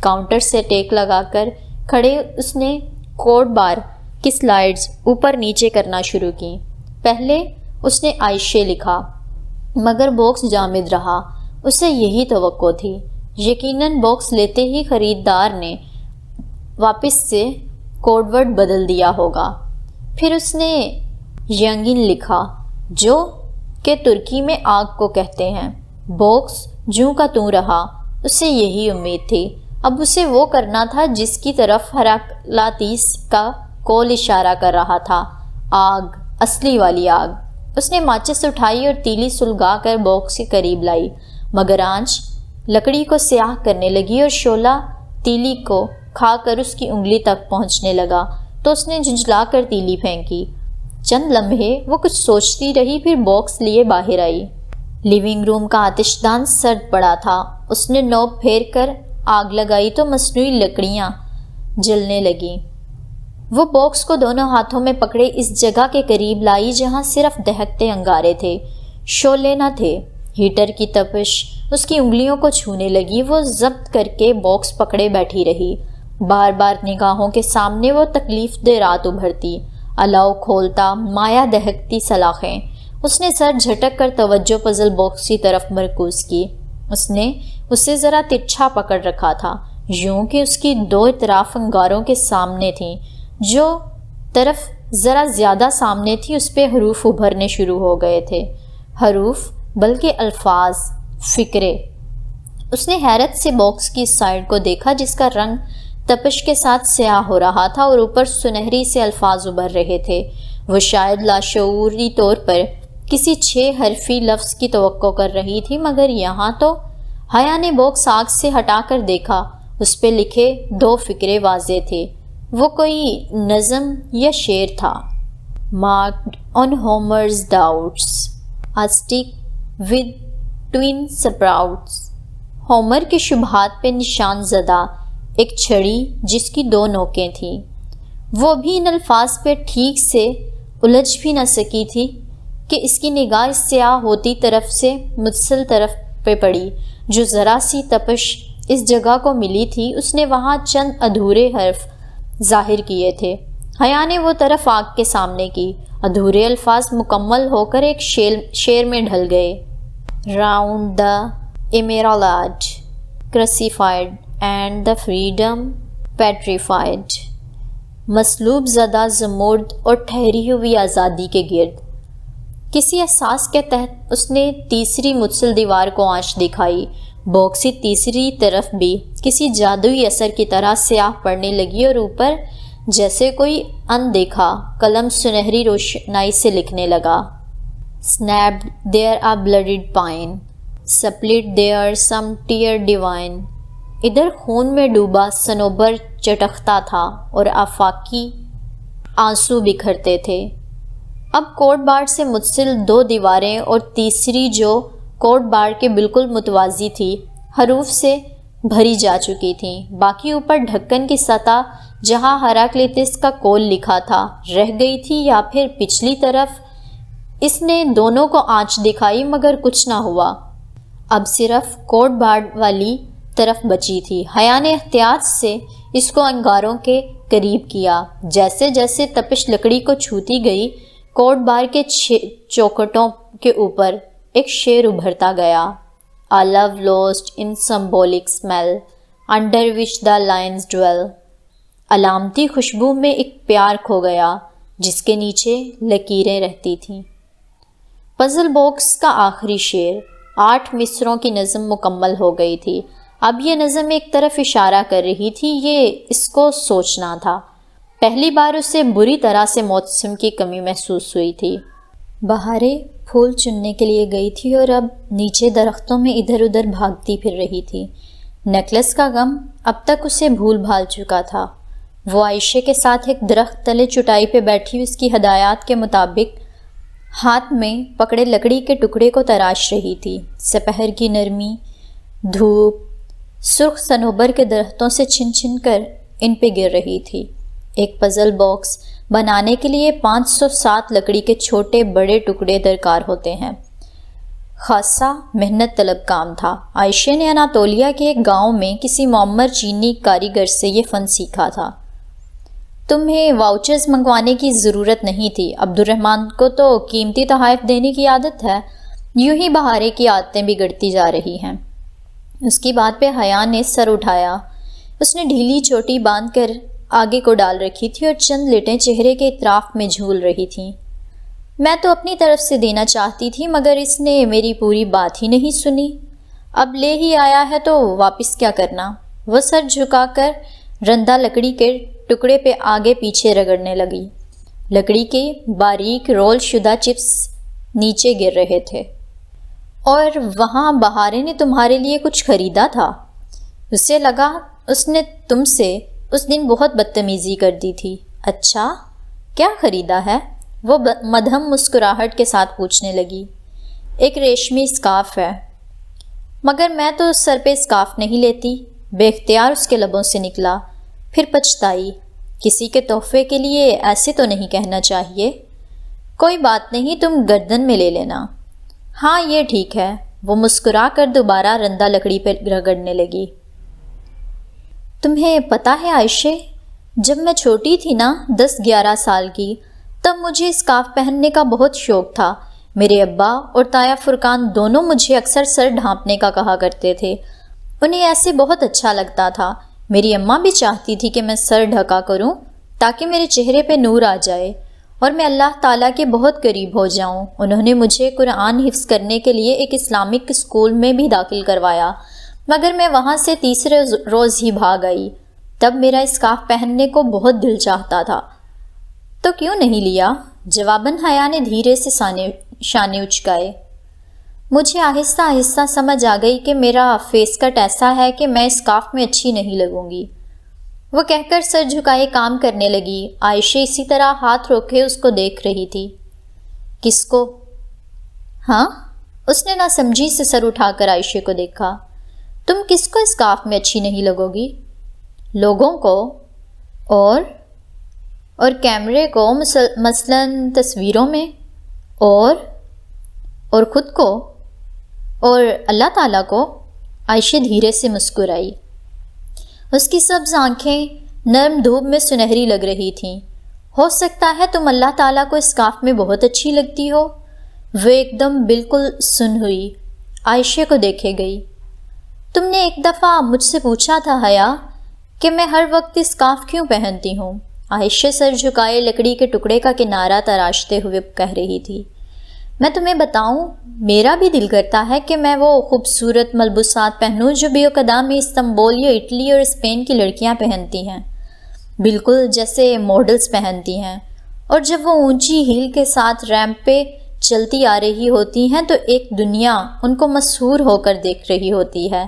کاؤنٹر سے ٹیک لگا کر کھڑے اس نے کوڈ بار کی سلائیڈز اوپر نیچے کرنا شروع کی۔ پہلے اس نے عائشہ لکھا، مگر باکس جامد رہا۔ اسے یہی توقع تھی۔ یقیناً باکس لیتے ہی خریدار نے واپس سے کوڈ ورڈ بدل دیا ہوگا۔ پھر اس نے ینگن لکھا، جو کہ ترکی میں آگ کو کہتے ہیں۔ باکس جوں کا توں رہا۔ اسے یہی امید تھی۔ اب اسے وہ کرنا تھا جس کی طرف ہراکلاتیس کا کول اشارہ کر رہا تھا، آگ، اصلی والی آگ۔ اس نے ماچس اٹھائی اور تیلی سلگا کر باکس کے قریب لائی، مگر آنچ لکڑی کو سیاہ کرنے لگی اور شعلہ تیلی کو کھا کر اس کی انگلی تک پہنچنے لگا تو اس نے جھنجھلا کر تیلی پھینکی۔ چند لمحے وہ کچھ سوچتی رہی، پھر باکس لیے باہر آئی۔ لیونگ روم کا آتش دان سرد پڑا تھا۔ اس نے نوب پھیر کر آگ لگائی تو مصنوعی لکڑیاں جلنے لگیں۔ وہ باکس کو دونوں ہاتھوں میں پکڑے اس جگہ کے قریب لائی جہاں صرف دہکتے انگارے تھے، شعلے نہ تھے۔ ہیٹر کی تپش اس کی انگلیوں کو چھونے لگی۔ وہ ضبط کر کے باکس پکڑے بیٹھی رہی۔ بار بار نگاہوں کے سامنے وہ تکلیف دہ رات ابھرتی، الاؤ کھولتا، مایا دہکتی سلاخیں۔ اس نے سر جھٹک کر توجہ پزل باکس کی طرف مرکوز کی۔ اس نے اسے ذرا ترچھا پکڑ رکھا تھا، یوں کہ اس کی دو اطراف انگاروں کے سامنے تھیں۔ جو طرف ذرا زیادہ سامنے تھی اس پہ حروف ابھرنے شروع ہو گئے تھے۔ حروف بلکہ الفاظ، فکرے۔ اس نے حیرت سے باکس کی اس سائڈ کو دیکھا جس کا رنگ تپش کے ساتھ سیاہ ہو رہا تھا اور اوپر سنہری سے الفاظ ابھر رہے تھے۔ وہ شاید لاشعوری طور پر کسی 6 حرفی لفظ کی توقع کر رہی تھی، مگر یہاں تو حیا نے باکس آگ سے ہٹا کر دیکھا۔ اس پہ لکھے 2 فقرے واضح تھے۔ وہ کوئی نظم یا شعر تھا۔ Marked on Homer's doubts, a stick with twin sprouts. Humour کے شبہات پہ نشان زدہ ایک چھڑی جس کی 2 نوکیں تھیں۔ وہ بھی ان الفاظ پہ ٹھیک سے الجھ بھی نہ سکی تھی کہ اس کی نگاہ اس سیاہ ہوتی طرف سے متصل طرف پہ پڑی۔ جو ذرا سی تپش اس جگہ کو ملی تھی، اس نے وہاں چند ادھورے حرف ظاہر کیے تھے۔ حیا نے وہ طرف آگ کے سامنے کی۔ ادھورے الفاظ مکمل ہو کر ایک شعر میں ڈھل گئے۔ Round the emerald, crucified and the freedom petrified. مصلوب زدہ زمرد اور ٹھہری ہوئی آزادی کے گرد۔ کسی احساس کے تحت اس نے تیسری متصل دیوار کو آنچ دکھائی۔ باکس کی تیسری طرف بھی کسی جادوئی اثر کی طرح سیاہ پڑنے لگی اور اوپر جیسے کوئی اندیکھا قلم سنہری روشنائی سے لکھنے لگا۔ Snapped there a blooded pine, split there some tear divine. ادھر خون میں ڈوبا صنوبر چٹکتا تھا اور آفاقی آنسو بکھرتے تھے۔ اب کوڈ بار سے متصل 2 دیواریں اور تیسری جو کوڈ بار کے بالکل متوازی تھی، حروف سے بھری جا چکی تھیں۔ باقی اوپر ڈھکن کی سطح جہاں ہراکلیتس کا کول لکھا تھا رہ گئی تھی، یا پھر پچھلی طرف۔ اس نے دونوں کو آنچ دکھائی مگر کچھ نہ ہوا۔ اب صرف کوڈ بار والی طرف بچی تھی۔ حیا نے احتیاط سے اس کو انگاروں کے قریب کیا۔ جیسے جیسے تپش لکڑی کو چھوتی گئی، کوٹ بار کے چوکھٹوں کے اوپر ایک شعر ابھرتا گیا: A love lost in symbolic smell, under which the lions dwell. علامتی خوشبو میں ایک پیار کھو گیا جس کے نیچے لکیریں رہتی تھیں۔ پزل باکس کا آخری شعر، 8 مصروں کی نظم مکمل ہو گئی تھی۔ اب یہ نظم ایک طرف اشارہ کر رہی تھی، یہ اس کو سوچنا تھا۔ پہلی بار اسے بری طرح سے موسم کی کمی محسوس ہوئی تھی۔ بہاریں پھول چننے کے لیے گئی تھی اور اب نیچے درختوں میں ادھر ادھر بھاگتی پھر رہی تھی۔ نیکلس کا غم اب تک اسے بھول بھال چکا تھا۔ وہ عائشہ کے ساتھ ایک درخت تلے چٹائی پہ بیٹھی اس کی ہدایات کے مطابق ہاتھ میں پکڑے لکڑی کے ٹکڑے کو تراش رہی تھی۔ سپہر کی نرمی، دھوپ سرخ صنوبر کے درختوں سے چھن چھن کر ان پہ گر رہی تھی۔ ایک پزل باکس بنانے کے لیے 507 لکڑی کے چھوٹے بڑے ٹکڑے درکار ہوتے ہیں۔ خاصا محنت طلب کام تھا۔ عائشہ نے اناتولیا کے ایک گاؤں میں کسی معمر چینی کاریگر سے یہ فن سیکھا تھا۔ تمہیں واؤچرز منگوانے کی ضرورت نہیں تھی، عبد الرحمن کو تو قیمتی تحائف دینے کی عادت ہے۔ یوں ہی بہارے کی عادتیں بگڑتی جا رہی ہیں۔ اس کی بات پہ حیا نے سر اٹھایا۔ اس نے ڈھیلی چوٹی باندھ کر آگے کو ڈال رکھی تھی اور چند لٹیں چہرے کے اطراف میں جھول رہی تھیں۔ میں تو اپنی طرف سے دینا چاہتی تھی مگر اس نے میری پوری بات ہی نہیں سنی۔ اب لے ہی آیا ہے تو واپس کیا کرنا؟ وہ سر جھکا کر رندہ لکڑی کے ٹکڑے پہ آگے پیچھے رگڑنے لگی۔ لکڑی کے باریک رول شدہ چپس نیچے گر رہے تھے۔ اور وہاں بہاریں نے تمہارے لیے کچھ خریدا تھا؟ اسے لگا اس نے تم سے اس دن بہت بدتمیزی کر دی تھی۔ اچھا، کیا خریدا ہے؟ وہ مدھم مسکراہٹ کے ساتھ پوچھنے لگی۔ ایک ریشمی اسکارف ہے۔ مگر میں تو سر پہ اسکارف نہیں لیتی، بے اختیار اس کے لبوں سے نکلا۔ پھر پچھتائی، کسی کے تحفے کے لیے ایسے تو نہیں کہنا چاہیے۔ کوئی بات نہیں، تم گردن میں لے لینا۔ ہاں یہ ٹھیک ہے۔ وہ مسکرا کر دوبارہ رندہ لکڑی پہ رگڑنے لگی۔ تمہیں پتہ ہے عائشہ، جب میں چھوٹی تھی نا، 10-11 سال کی، تب مجھے اسکارف پہننے کا بہت شوق تھا۔ میرے ابا اور تایا فرقان دونوں مجھے اکثر سر ڈھانپنے کا کہا کرتے تھے۔ انہیں ایسے بہت اچھا لگتا تھا۔ میری اماں بھی چاہتی تھی کہ میں سر ڈھکا کروں تاکہ میرے چہرے پہ نور آ جائے اور میں اللہ تعالیٰ کے بہت قریب ہو جاؤں۔ انہوں نے مجھے قرآن حفظ کرنے کے لیے ایک اسلامک اسکول میں بھی داخل کروایا، مگر میں وہاں سے تیسرے روز ہی بھاگ آئی۔ تب میرا اسکارف پہننے کو بہت دل چاہتا تھا، تو کیوں نہیں لیا؟ جواباً حیا نے دھیرے سے شانے اچکائے۔ مجھے آہستہ آہستہ سمجھ آ گئی کہ میرا فیس کٹ ایسا ہے کہ میں اسکارف میں اچھی نہیں لگوں گی۔ وہ کہہ کر سر جھکائے کام کرنے لگی۔ عائشہ اسی طرح ہاتھ روکے اس کو دیکھ رہی تھی۔ کس کو؟ ہاں؟ اس نے ناسمجھی سے سر اٹھا کر عائشہ کو دیکھا۔ تم کس کو اسکارف میں اچھی نہیں لگو گی؟ لوگوں کو اور کیمرے کو، مثلاً تصویروں میں، اور خود کو، اور اللہ تعالیٰ کو۔ عائشہ دھیرے سے مسکرائی۔ اس کی سبز آنکھیں نرم دھوپ میں سنہری لگ رہی تھیں۔ ہو سکتا ہے تم اللہ تعالیٰ کو اسکارف میں بہت اچھی لگتی ہو۔ وہ ایک دم بالکل سن ہوئی، عائشہ کو دیکھے گئی۔ تم نے ایک دفعہ مجھ سے پوچھا تھا حیا کہ میں ہر وقت اسکارف کیوں پہنتی ہوں؟ عائشہ سر جھکائے لکڑی کے ٹکڑے کا کنارہ تراشتے ہوئے کہہ رہی تھی۔ میں تمہیں بتاؤں، میرا بھی دل کرتا ہے کہ میں وہ خوبصورت ملبوسات پہنوں جو بیوقدہ میں استنبول یا اٹلی اور اسپین کی لڑکیاں پہنتی ہیں، بالکل جیسے ماڈلز پہنتی ہیں، اور جب وہ اونچی ہیل کے ساتھ ریمپ پہ چلتی آ رہی ہوتی ہیں تو ایک دنیا ان کو مسحور ہو کر دیکھ رہی ہوتی ہے۔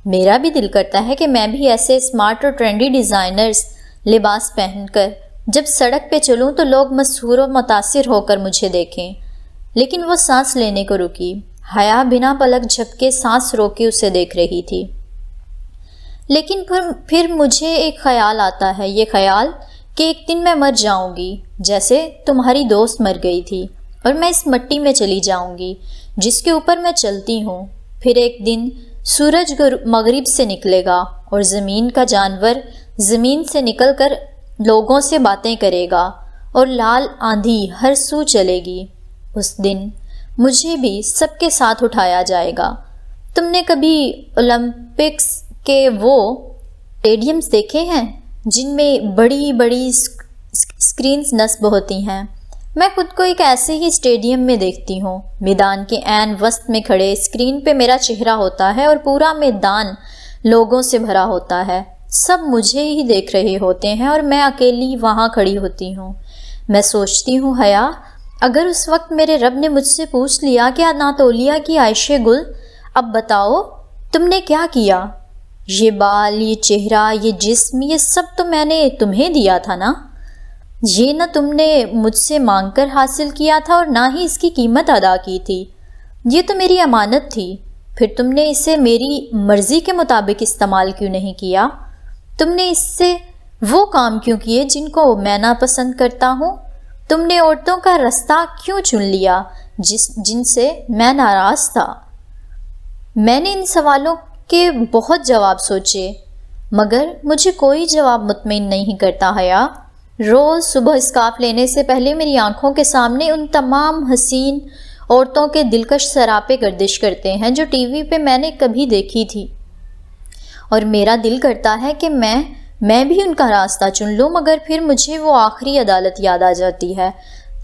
میرا بھی دل کرتا ہے کہ میں بھی ایسے اسمارٹ اور ٹرینڈی ڈیزائنرز لباس پہن کر جب سڑک پہ چلوں تو لوگ مسحور و متاثر ہو کر مجھے دیکھیں۔ لیکن وہ سانس لینے کو رکی۔ حیا بنا پلک جھپکے سانس روکے اسے دیکھ رہی تھی۔ لیکن پھر مجھے ایک خیال آتا ہے، یہ خیال کہ ایک دن میں مر جاؤں گی، جیسے تمہاری دوست مر گئی تھی، اور میں اس مٹی میں چلی جاؤں گی جس کے اوپر میں چلتی ہوں۔ پھر ایک دن سورج مغرب سے نکلے گا اور زمین کا جانور زمین سے نکل کر لوگوں سے باتیں کرے گا اور لال آندھی ہر سو چلے گی۔ اس دن مجھے بھی سب کے ساتھ اٹھایا جائے گا۔ تم نے کبھی اولمپکس کے وہ اسٹیڈیمز دیکھے ہیں جن میں بڑی بڑی اسکرینز نصب ہوتی ہیں؟ میں خود کو ایک ایسے ہی اسٹیڈیم میں دیکھتی ہوں۔ میدان کے عین وسط میں کھڑے اسکرین پہ میرا چہرہ ہوتا ہے اور پورا میدان لوگوں سے بھرا ہوتا ہے۔ سب مجھے ہی دیکھ رہے ہوتے ہیں اور میں اکیلی وہاں کھڑی ہوتی ہوں۔ میں سوچتی ہوں حیا، اگر اس وقت میرے رب نے مجھ سے پوچھ لیا کہ اناتولیہ کی عائشہ گل، اب بتاؤ تم نے کیا کیا؟ یہ بال، یہ چہرہ، یہ جسم، یہ سب تو میں نے تمہیں دیا تھا نا؟ یہ نہ تم نے مجھ سے مانگ کر حاصل کیا تھا اور نہ ہی اس کی قیمت ادا کی تھی۔ یہ تو میری امانت تھی، پھر تم نے اسے میری مرضی کے مطابق استعمال کیوں نہیں کیا؟ تم نے اس سے وہ کام کیوں کیے جن کو میں ناپسند کرتا ہوں؟ تم نے عورتوں کا راستہ کیوں چن لیا جن سے میں ناراض تھا؟ میں نے ان سوالوں کے بہت جواب سوچے، مگر مجھے کوئی جواب مطمئن نہیں کرتا حیا۔ روز صبح اسکارف لینے سے پہلے میری آنکھوں کے سامنے ان تمام حسین عورتوں کے دلکش سراپے گردش کرتے ہیں جو ٹی وی پہ میں نے کبھی دیکھی تھی، اور میرا دل کرتا ہے کہ میں بھی ان کا راستہ چن لوں، مگر پھر مجھے وہ آخری عدالت یاد آ جاتی ہے۔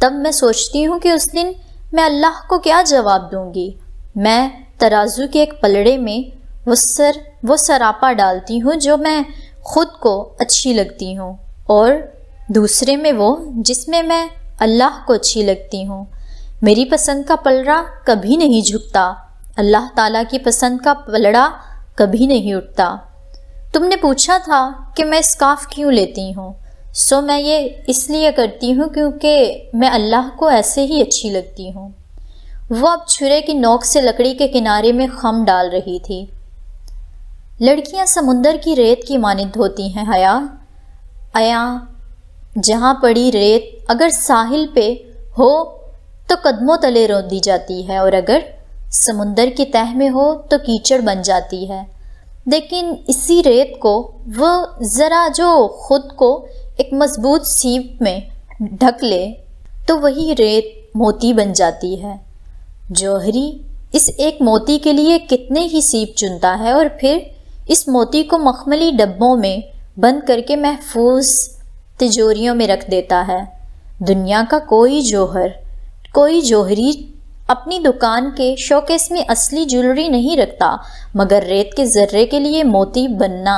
تب میں سوچتی ہوں کہ اس دن میں اللہ کو کیا جواب دوں گی۔ میں ترازو کے ایک پلڑے میں وہ سراپا ڈالتی ہوں جو میں خود کو اچھی لگتی ہوں، اور دوسرے میں وہ جس میں میں اللہ کو اچھی لگتی ہوں۔ میری پسند کا پلڑا کبھی نہیں جھکتا، اللہ تعالیٰ کی پسند کا پلڑا کبھی نہیں اٹھتا۔ تم نے پوچھا تھا کہ میں اسکارف کیوں لیتی ہوں، سو میں یہ اس لیے کرتی ہوں کیونکہ میں اللہ کو ایسے ہی اچھی لگتی ہوں۔ وہ اب چھرے کی نوک سے لکڑی کے کنارے میں خم ڈال رہی تھی۔ لڑکیاں سمندر کی ریت کی مانند ہوتی ہیں حیا، جہاں پڑی ریت اگر ساحل پہ ہو تو قدموں تلے رون دی جاتی ہے، اور اگر سمندر کی تہہ میں ہو تو کیچڑ بن جاتی ہے۔ لیکن اسی ریت کو وہ ذرا جو خود کو ایک مضبوط سیپ میں ڈھک لے تو وہی ریت موتی بن جاتی ہے۔ جوہری اس ایک موتی کے لیے کتنے ہی سیپ چنتا ہے اور پھر اس موتی کو مخملی ڈبوں میں بند کر کے محفوظ تجوریوں میں رکھ دیتا ہے۔ دنیا کا کوئی جوہری اپنی دکان کے شوکیس میں اصلی جیولری نہیں رکھتا، مگر ریت کے ذرے کے لیے موتی بننا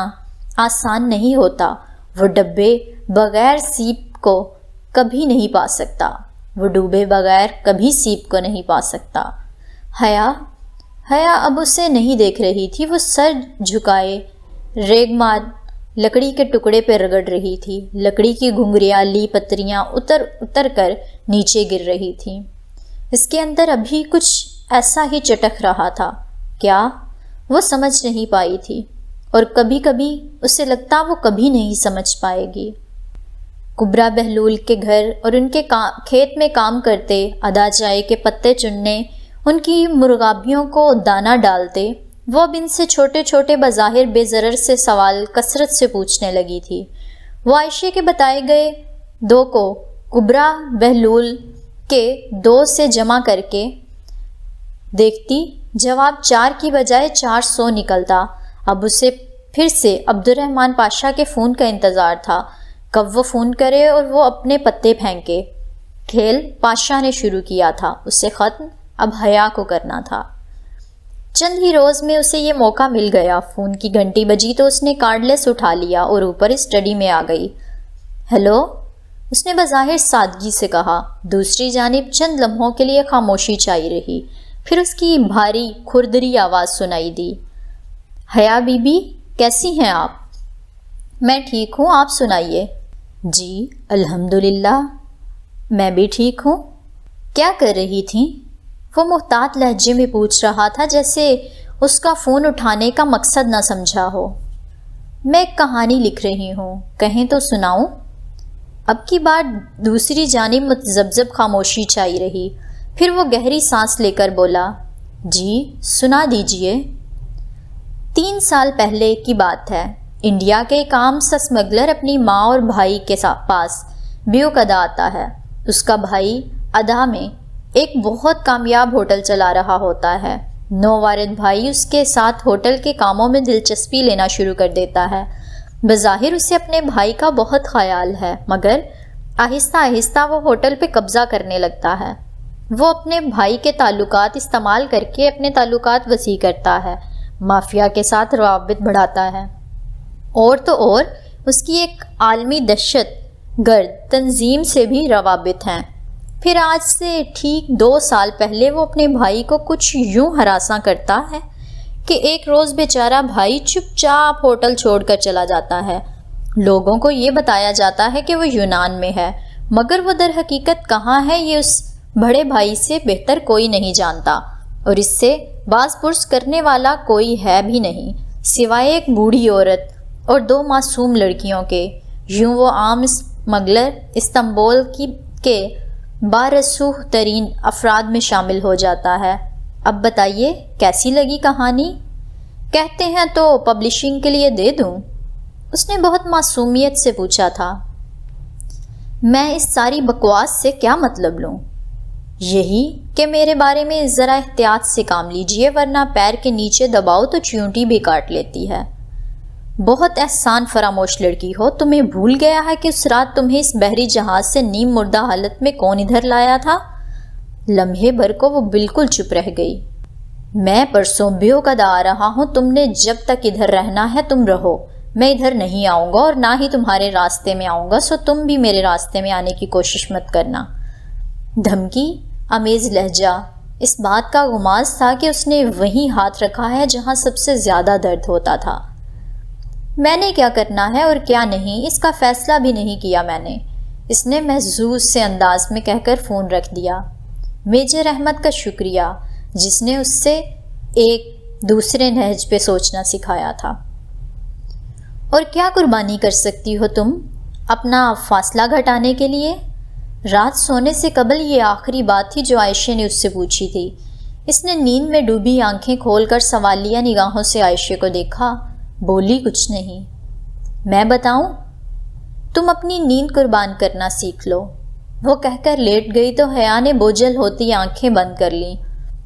آسان نہیں ہوتا۔ وہ ڈبے بغیر سیپ کو کبھی نہیں پا سکتا، وہ ڈوبے بغیر کبھی سیپ کو نہیں پا سکتا۔ حیا اب اسے نہیں دیکھ رہی تھی، وہ سر جھکائے ریگمال لکڑی کے ٹکڑے پہ رگڑ رہی تھی۔ لکڑی کی گھنگریالی پتریاں اتر کر نیچے گر رہی تھیں۔ اس کے اندر ابھی کچھ ایسا ہی چٹک رہا تھا، کیا وہ سمجھ نہیں پائی تھی، اور کبھی کبھی اسے لگتا وہ کبھی نہیں سمجھ پائے گی۔ کبرا بہلول کے گھر اور ان کے کھیت میں کام کرتے، ادا چائے کے پتے چننے، ان کی مرغابیوں کو دانہ ڈالتے، وہ اب ان سے چھوٹے چھوٹے بظاہر بے ضرر سے سوال کثرت سے پوچھنے لگی تھی۔ وہ عائشہ کے بتائے گئے 2 کو کبرا بہلول کے 2 سے جمع کر کے دیکھتی، جواب 4 کی بجائے 400 نکلتا۔ اب اسے پھر سے عبد الرحمن پاشا کے فون کا انتظار تھا، کب وہ فون کرے اور وہ اپنے پتے پھینکے۔ کھیل پاشا نے شروع کیا تھا، اسے ختم اب حیا کو کرنا تھا۔ چند ہی روز میں اسے یہ موقع مل گیا۔ فون کی گھنٹی بجی تو اس نے کارڈ لیس اٹھا لیا اور اوپر اسٹڈی میں آ گئی۔ ہیلو، اس نے بظاہر سادگی سے کہا۔ دوسری جانب چند لمحوں کے لیے خاموشی چھائی رہی، پھر اس کی بھاری کھردری آواز سنائی دی۔ حیا بی بی، کیسی ہیں آپ؟ میں ٹھیک ہوں، آپ سنائیے۔ جی الحمدللہ، میں بھی ٹھیک ہوں۔ کیا کر رہی تھیں؟ وہ محتاط لہجے میں پوچھ رہا تھا، جیسے اس کا فون اٹھانے کا مقصد نہ سمجھا ہو۔ میں ایک کہانی لکھ رہی ہوں، کہیں تو سناؤں؟ اب کی بار دوسری جانب متذبذب خاموشی چھائی رہی، پھر وہ گہری سانس لے کر بولا، جی سنا دیجئے۔ 3 سال پہلے کی بات ہے، انڈیا کے ایک عام سا اسمگلر اپنی ماں اور بھائی کے پاس بیوک ادا آتا ہے۔ اس کا بھائی ادا میں ایک بہت کامیاب ہوٹل چلا رہا ہوتا ہے۔ نووارد بھائی اس کے ساتھ ہوٹل کے کاموں میں دلچسپی لینا شروع کر دیتا ہے۔ بظاہر اسے اپنے بھائی کا بہت خیال ہے، مگر آہستہ آہستہ وہ ہوٹل پہ قبضہ کرنے لگتا ہے۔ وہ اپنے بھائی کے تعلقات استعمال کر کے اپنے تعلقات وسیع کرتا ہے، مافیا کے ساتھ روابط بڑھاتا ہے، اور تو اور اس کی ایک عالمی دہشت گرد تنظیم سے بھی روابط ہیں۔ پھر آج سے ٹھیک 2 سال پہلے وہ اپنے بھائی کو کچھ یوں ہراساں کرتا ہے کہ ایک روز بیچارہ بھائی چپ چاپ ہوٹل چھوڑ کر چلا جاتا ہے۔ لوگوں کو یہ بتایا جاتا ہے کہ وہ یونان میں ہے، مگر وہ در حقیقت کہاں ہے یہ اس بڑے بھائی سے بہتر کوئی نہیں جانتا، اور اس سے باز پرس کرنے والا کوئی ہے بھی نہیں سوائے ایک بوڑھی عورت اور 2 معصوم لڑکیوں کے۔ یوں وہ عام اسمگلر استنبول کے بارسوخ ترین افراد میں شامل ہو جاتا ہے۔ اب بتائیے کیسی لگی کہانی؟ کہتے ہیں تو پبلشنگ کے لیے دے دوں؟ اس نے بہت معصومیت سے پوچھا تھا۔ میں اس ساری بکواس سے کیا مطلب لوں؟ یہی کہ میرے بارے میں ذرا احتیاط سے کام لیجئے، ورنہ پیر کے نیچے دباؤ تو چیونٹی بھی کاٹ لیتی ہے۔ بہت احسان فراموش لڑکی ہو، تمہیں بھول گیا ہے کہ اس رات تمہیں اس بحری جہاز سے نیم مردہ حالت میں کون ادھر لایا تھا؟ لمحے بھر کو وہ بالکل چپ رہ گئی۔ میں پرسوں بیوک ادا آ رہا ہوں، تم نے جب تک ادھر رہنا ہے تم رہو، میں ادھر نہیں آؤں گا اور نہ ہی تمہارے راستے میں آؤں گا، سو تم بھی میرے راستے میں آنے کی کوشش مت کرنا۔ دھمکی آمیز لہجہ اس بات کا غماز تھا کہ اس نے وہیں ہاتھ رکھا ہے جہاں سب سے زیادہ درد ہوتا تھا۔ میں نے کیا کرنا ہے اور کیا نہیں، اس کا فیصلہ بھی نہیں کیا میں نے، اس نے محظوظ سے انداز میں کہہ کر فون رکھ دیا۔ میجر احمد کا شکریہ جس نے اس سے ایک دوسرے نہج پہ سوچنا سکھایا تھا۔ اور کیا قربانی کر سکتی ہو تم اپنا فاصلہ گھٹانے کے لیے؟ رات سونے سے قبل یہ آخری بات تھی جو عائشہ نے اس سے پوچھی تھی۔ اس نے نیند میں ڈوبی آنکھیں کھول کر سوالیہ نگاہوں سے عائشہ کو دیکھا، بولی کچھ نہیں۔ میں بتاؤں؟ تم اپنی نیند قربان کرنا سیکھ لو، وہ کہہ کر لیٹ گئی تو حیا نے بوجھل ہوتی آنکھیں بند کر لیں۔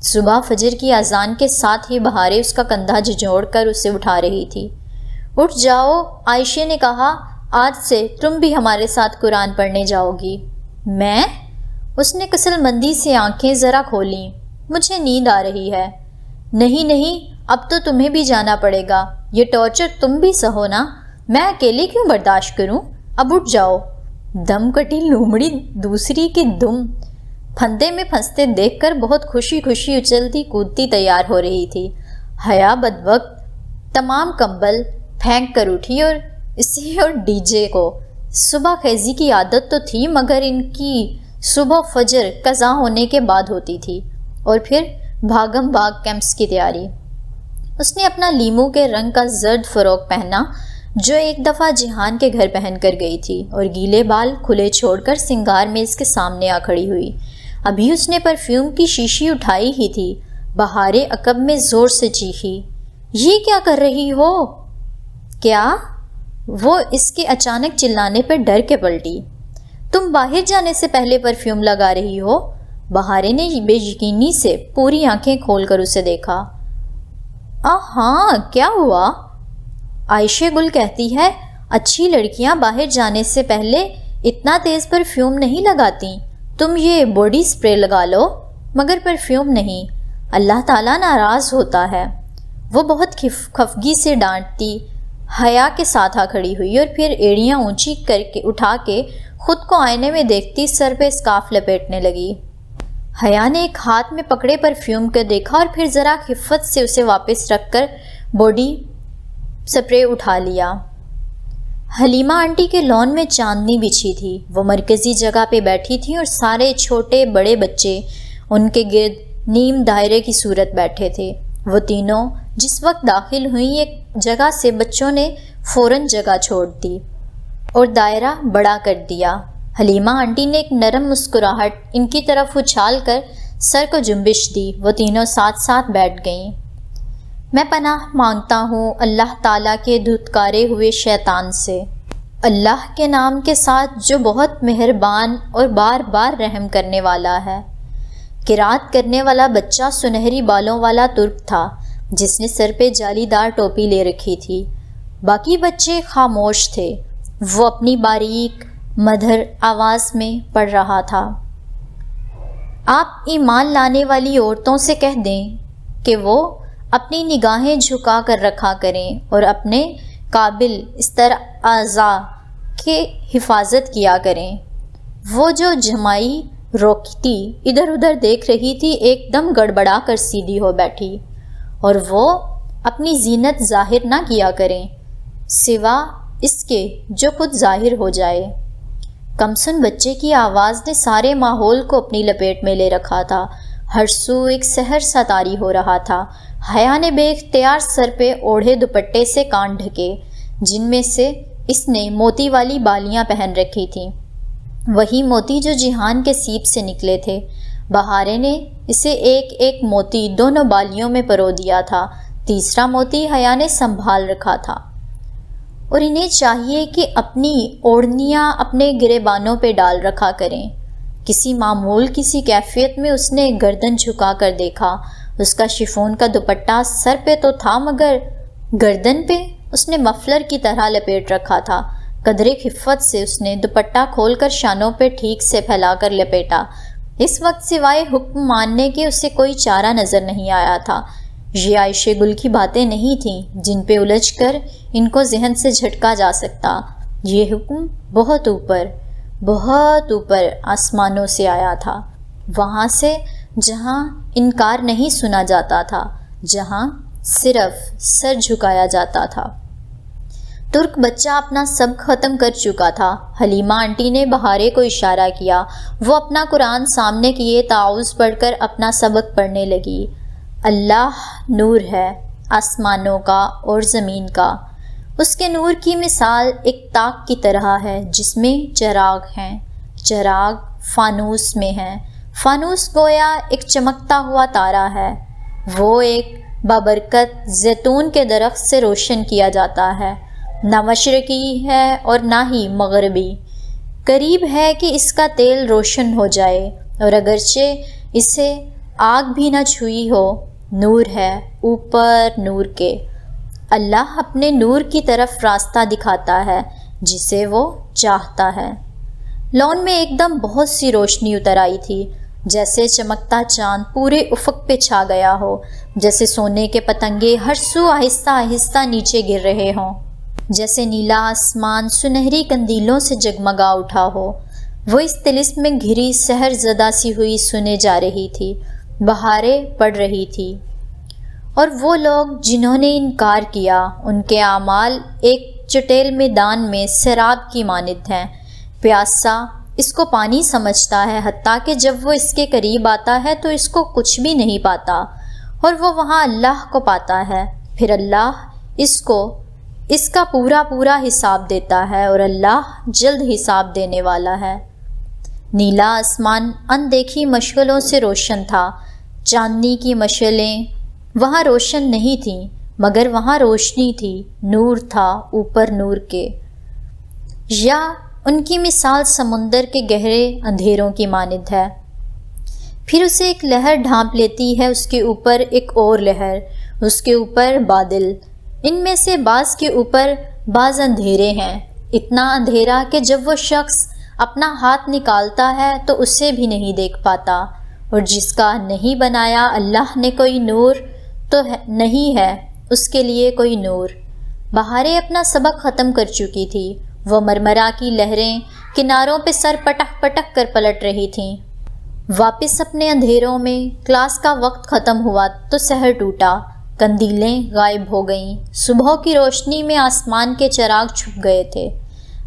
صبح فجر کی اذان کے ساتھ ہی بہاریں اس کا کندھا جھنجھوڑ کر اسے اٹھا رہی تھی۔ اٹھ جاؤ، عائشہ نے کہا، آج سے تم بھی ہمارے ساتھ قرآن پڑھنے جاؤ گی۔ میں؟ اس نے کسل مندی سے آنکھیں ذرا کھولیں۔ مجھے نیند آ رہی ہے۔ نہیں نہیں، اب تو تمہیں بھی جانا پڑے گا، یہ ٹارچر تم بھی سہو نا، میں اکیلے کیوں برداشت کروں؟ اب اٹھ جاؤ۔ دم کٹی لومڑی دوسری کی دم پھندے میں پھنستے دیکھ کر بہت خوشی خوشی اچلتی کودتی تیار ہو رہی تھی۔ حیا بدوقت تمام کمبل پھینک کر اٹھی اور اسی اور ڈی جے کو صبح خیزی کی عادت تو تھی، مگر ان کی صبح فجر قضا ہونے کے بعد ہوتی تھی، اور پھر بھاگم بھاگ کیمپس کی تیاری۔ اس نے اپنا لیمو کے رنگ کا زرد فروک پہنا جو ایک دفعہ جہان کے گھر پہن کر گئی تھی، اور گیلے بال کھلے چھوڑ کر سنگار میز کے سامنے آ کھڑی ہوئی۔ ابھی اس نے پرفیوم کی شیشی اٹھائی ہی تھی، بہاریں عقب میں زور سے چیخی، یہ کیا کر رہی ہو؟ کیا؟ وہ اس کے اچانک چلانے پر ڈر کے پلٹی۔ تم باہر جانے سے پہلے پرفیوم لگا رہی ہو؟ بہاریں نے بے یقینی سے پوری آنکھیں کھول کر اسے دیکھا۔ ہاں، کیا ہوا؟ عائشہ گل کہتی ہے اچھی لڑکیاں باہر جانے سے پہلے اتنا تیز پرفیوم نہیں لگاتی، تم یہ باڈی سپرے لگا لو، مگر پرفیوم نہیں، اللہ تعالیٰ ناراض ہوتا ہے۔ وہ بہت خفگی سے ڈانٹتی حیا کے ساتھ آ کھڑی ہوئی، اور پھر ایڑیاں اونچی کر کے اٹھا کے خود کو آئینے میں دیکھتی سر پہ اسکارف لپیٹنے لگی۔ حیا نے ایک ہاتھ میں پکڑے پرفیوم کو دیکھا اور پھر ذرا خفت سے اسے واپس رکھ کر باڈی سپرے اٹھا لیا۔ حلیمہ آنٹی کے لان میں چاندنی بچھی تھی، وہ مرکزی جگہ پہ بیٹھی تھی اور سارے چھوٹے بڑے بچے ان کے گرد نیم دائرے کی صورت بیٹھے تھے۔ وہ تینوں جس وقت داخل ہوئیں ایک جگہ سے بچوں نے فوراً جگہ چھوڑ دی اور دائرہ بڑا کر دیا۔ حلیمہ آنٹی نے ایک نرم مسکراہٹ ان کی طرف اچھال کر سر کو جنبش دی، وہ تینوں ساتھ ساتھ بیٹھ گئیں۔ میں پناہ مانگتا ہوں اللہ تعالیٰ کے دھتکارے ہوئے شیطان سے، اللہ کے نام کے ساتھ جو بہت مہربان اور بار بار رحم کرنے والا ہے۔ قرات کرنے والا بچہ سنہری بالوں والا ترک تھا جس نے سر پہ جالی دار ٹوپی لے رکھی تھی۔ باقی بچے خاموش تھے۔ وہ اپنی باریک مدھر آواز میں پڑھ رہا تھا۔ آپ ایمان لانے والی عورتوں سے کہہ دیں کہ وہ اپنی نگاہیں جھکا کر رکھا کریں اور اپنے قابل استر اعضاء کی حفاظت کیا کریں۔ وہ جو جمائی روکتی ادھر ادھر دیکھ رہی تھی ایک دم گڑبڑا کر سیدھی ہو بیٹھی، اور وہ اپنی زینت ظاہر نہ کیا کریں سوا اس کے جو خود ظاہر ہو جائے۔ کمسن بچے کی آواز نے سارے ماحول کو اپنی لپیٹ میں لے رکھا تھا۔ ہر سو ایک سحر سا طاری ہو رہا تھا۔ حیا نے بے اختیار سر پہ اوڑھے دوپٹے سے کان ڈھکے جن میں سے اس نے موتی والی بالیاں پہن رکھی تھیں، وہی موتی جو جہان کے سیب سے نکلے تھے۔ بہارے نے اسے ایک ایک موتی دونوں بالیوں میں پرو دیا تھا، تیسرا موتی حیا نے سنبھال رکھا تھا۔ اور انہیں چاہیے کہ اپنی اوڑھنیاں اپنے گریبانوں پہ ڈال رکھا کریں۔ کسی معمول کسی کیفیت میں اس نے گردن جھکا کر دیکھا۔ اس کا شفون کا دوپٹہ سر پہ تو تھا مگر گردن پہ اس نے مفلر کی طرح لپیٹ رکھا تھا۔ قدرے خفت سے اس نے دوپٹہ کھول کر شانوں پہ ٹھیک سے پھیلا کر لپیٹا۔ اس وقت سوائے حکم ماننے کے اسے کوئی چارہ نظر نہیں آیا تھا۔ یہ عائشہ گل کی باتیں نہیں تھیں جن پہ الجھ کر ان کو ذہن سے جھٹکا جا سکتا۔ یہ حکم بہت اوپر آسمانوں سے آیا تھا، وہاں سے جہاں انکار نہیں سنا جاتا تھا، جہاں صرف سر جھکایا جاتا تھا۔ ترک بچہ اپنا سبق ختم کر چکا تھا۔ حلیمہ آنٹی نے بہارے کو اشارہ کیا۔ وہ اپنا قرآن سامنے کیے تعاوذ پڑھ کر اپنا سبق پڑھنے لگی۔ اللہ نور ہے آسمانوں کا اور زمین کا، اس کے نور کی مثال ایک طاق کی طرح ہے جس میں چراغ ہیں، چراغ فانوس میں ہیں، فانوس گویا ایک چمکتا ہوا تارا ہے، وہ ایک بابرکت زیتون کے درخت سے روشن کیا جاتا ہے، نہ مشرقی ہے اور نہ ہی مغربی، قریب ہے کہ اس کا تیل روشن ہو جائے، اور اگرچہ اسے آگ بھی نہ چھوئی ہو، نور ہے اوپر نور کے۔ اللہ اپنے نور کی طرف راستہ دکھاتا ہے جسے وہ چاہتا ہے۔ لون میں ایک دم بہت سی روشنی اتر آئی تھی، جیسے چمکتا چاند پورے افق پہ چھا گیا ہو، جیسے سونے کے پتنگے ہر سو آہستہ آہستہ نیچے گر رہے ہوں، جیسے نیلا آسمان سنہری قندیلوں سے جگمگا اٹھا ہو۔ وہ اس طلسم میں گھری سحر زدہ سی ہوئی سنے جا رہی تھی، بہاریں پڑ رہی تھی، اور وہ لوگ جنہوں نے انکار کیا ان کے اعمال ایک چٹیل میدان میں سیراب کی مانند ہیں۔ پیاسا اس کو پانی سمجھتا ہے، حتیٰ کہ جب وہ اس کے قریب آتا ہے تو اس کو کچھ بھی نہیں پاتا، اور وہ وہاں اللہ کو پاتا ہے، پھر اللہ اس کا پورا حساب دیتا ہے، اور اللہ جلد حساب دینے والا ہے۔ نیلا آسمان اندیکھی مشغلوں سے روشن تھا۔ چاندنی کی مشعلیں وہاں روشن نہیں تھیں، مگر وہاں روشنی تھی، نور تھا اوپر نور کے، یا ان کی مثال سمندر کے گہرے اندھیروں کی مانند ہے۔ پھر اسے ایک لہر ڈھانپ لیتی ہے، اس کے اوپر ایک اور لہر، اس کے اوپر بادل، ان میں سے بعض کے اوپر بعض اندھیرے ہیں، اتنا اندھیرا کہ جب وہ شخص اپنا ہاتھ نکالتا ہے تو اسے بھی نہیں دیکھ پاتا، اور جس کا نہیں بنایا اللہ نے کوئی نور تو نہیں ہے اس کے لیے کوئی نور۔ بہاریں اپنا سبق ختم کر چکی تھی۔ وہ مرمرا کی لہریں کناروں پہ سر پٹک پٹک کر پلٹ رہی تھیں۔ واپس اپنے اندھیروں میں کلاس کا وقت ختم ہوا تو سحر ٹوٹا، قندیلیں غائب ہو گئیں، صبح کی روشنی میں آسمان کے چراغ چھپ گئے تھے۔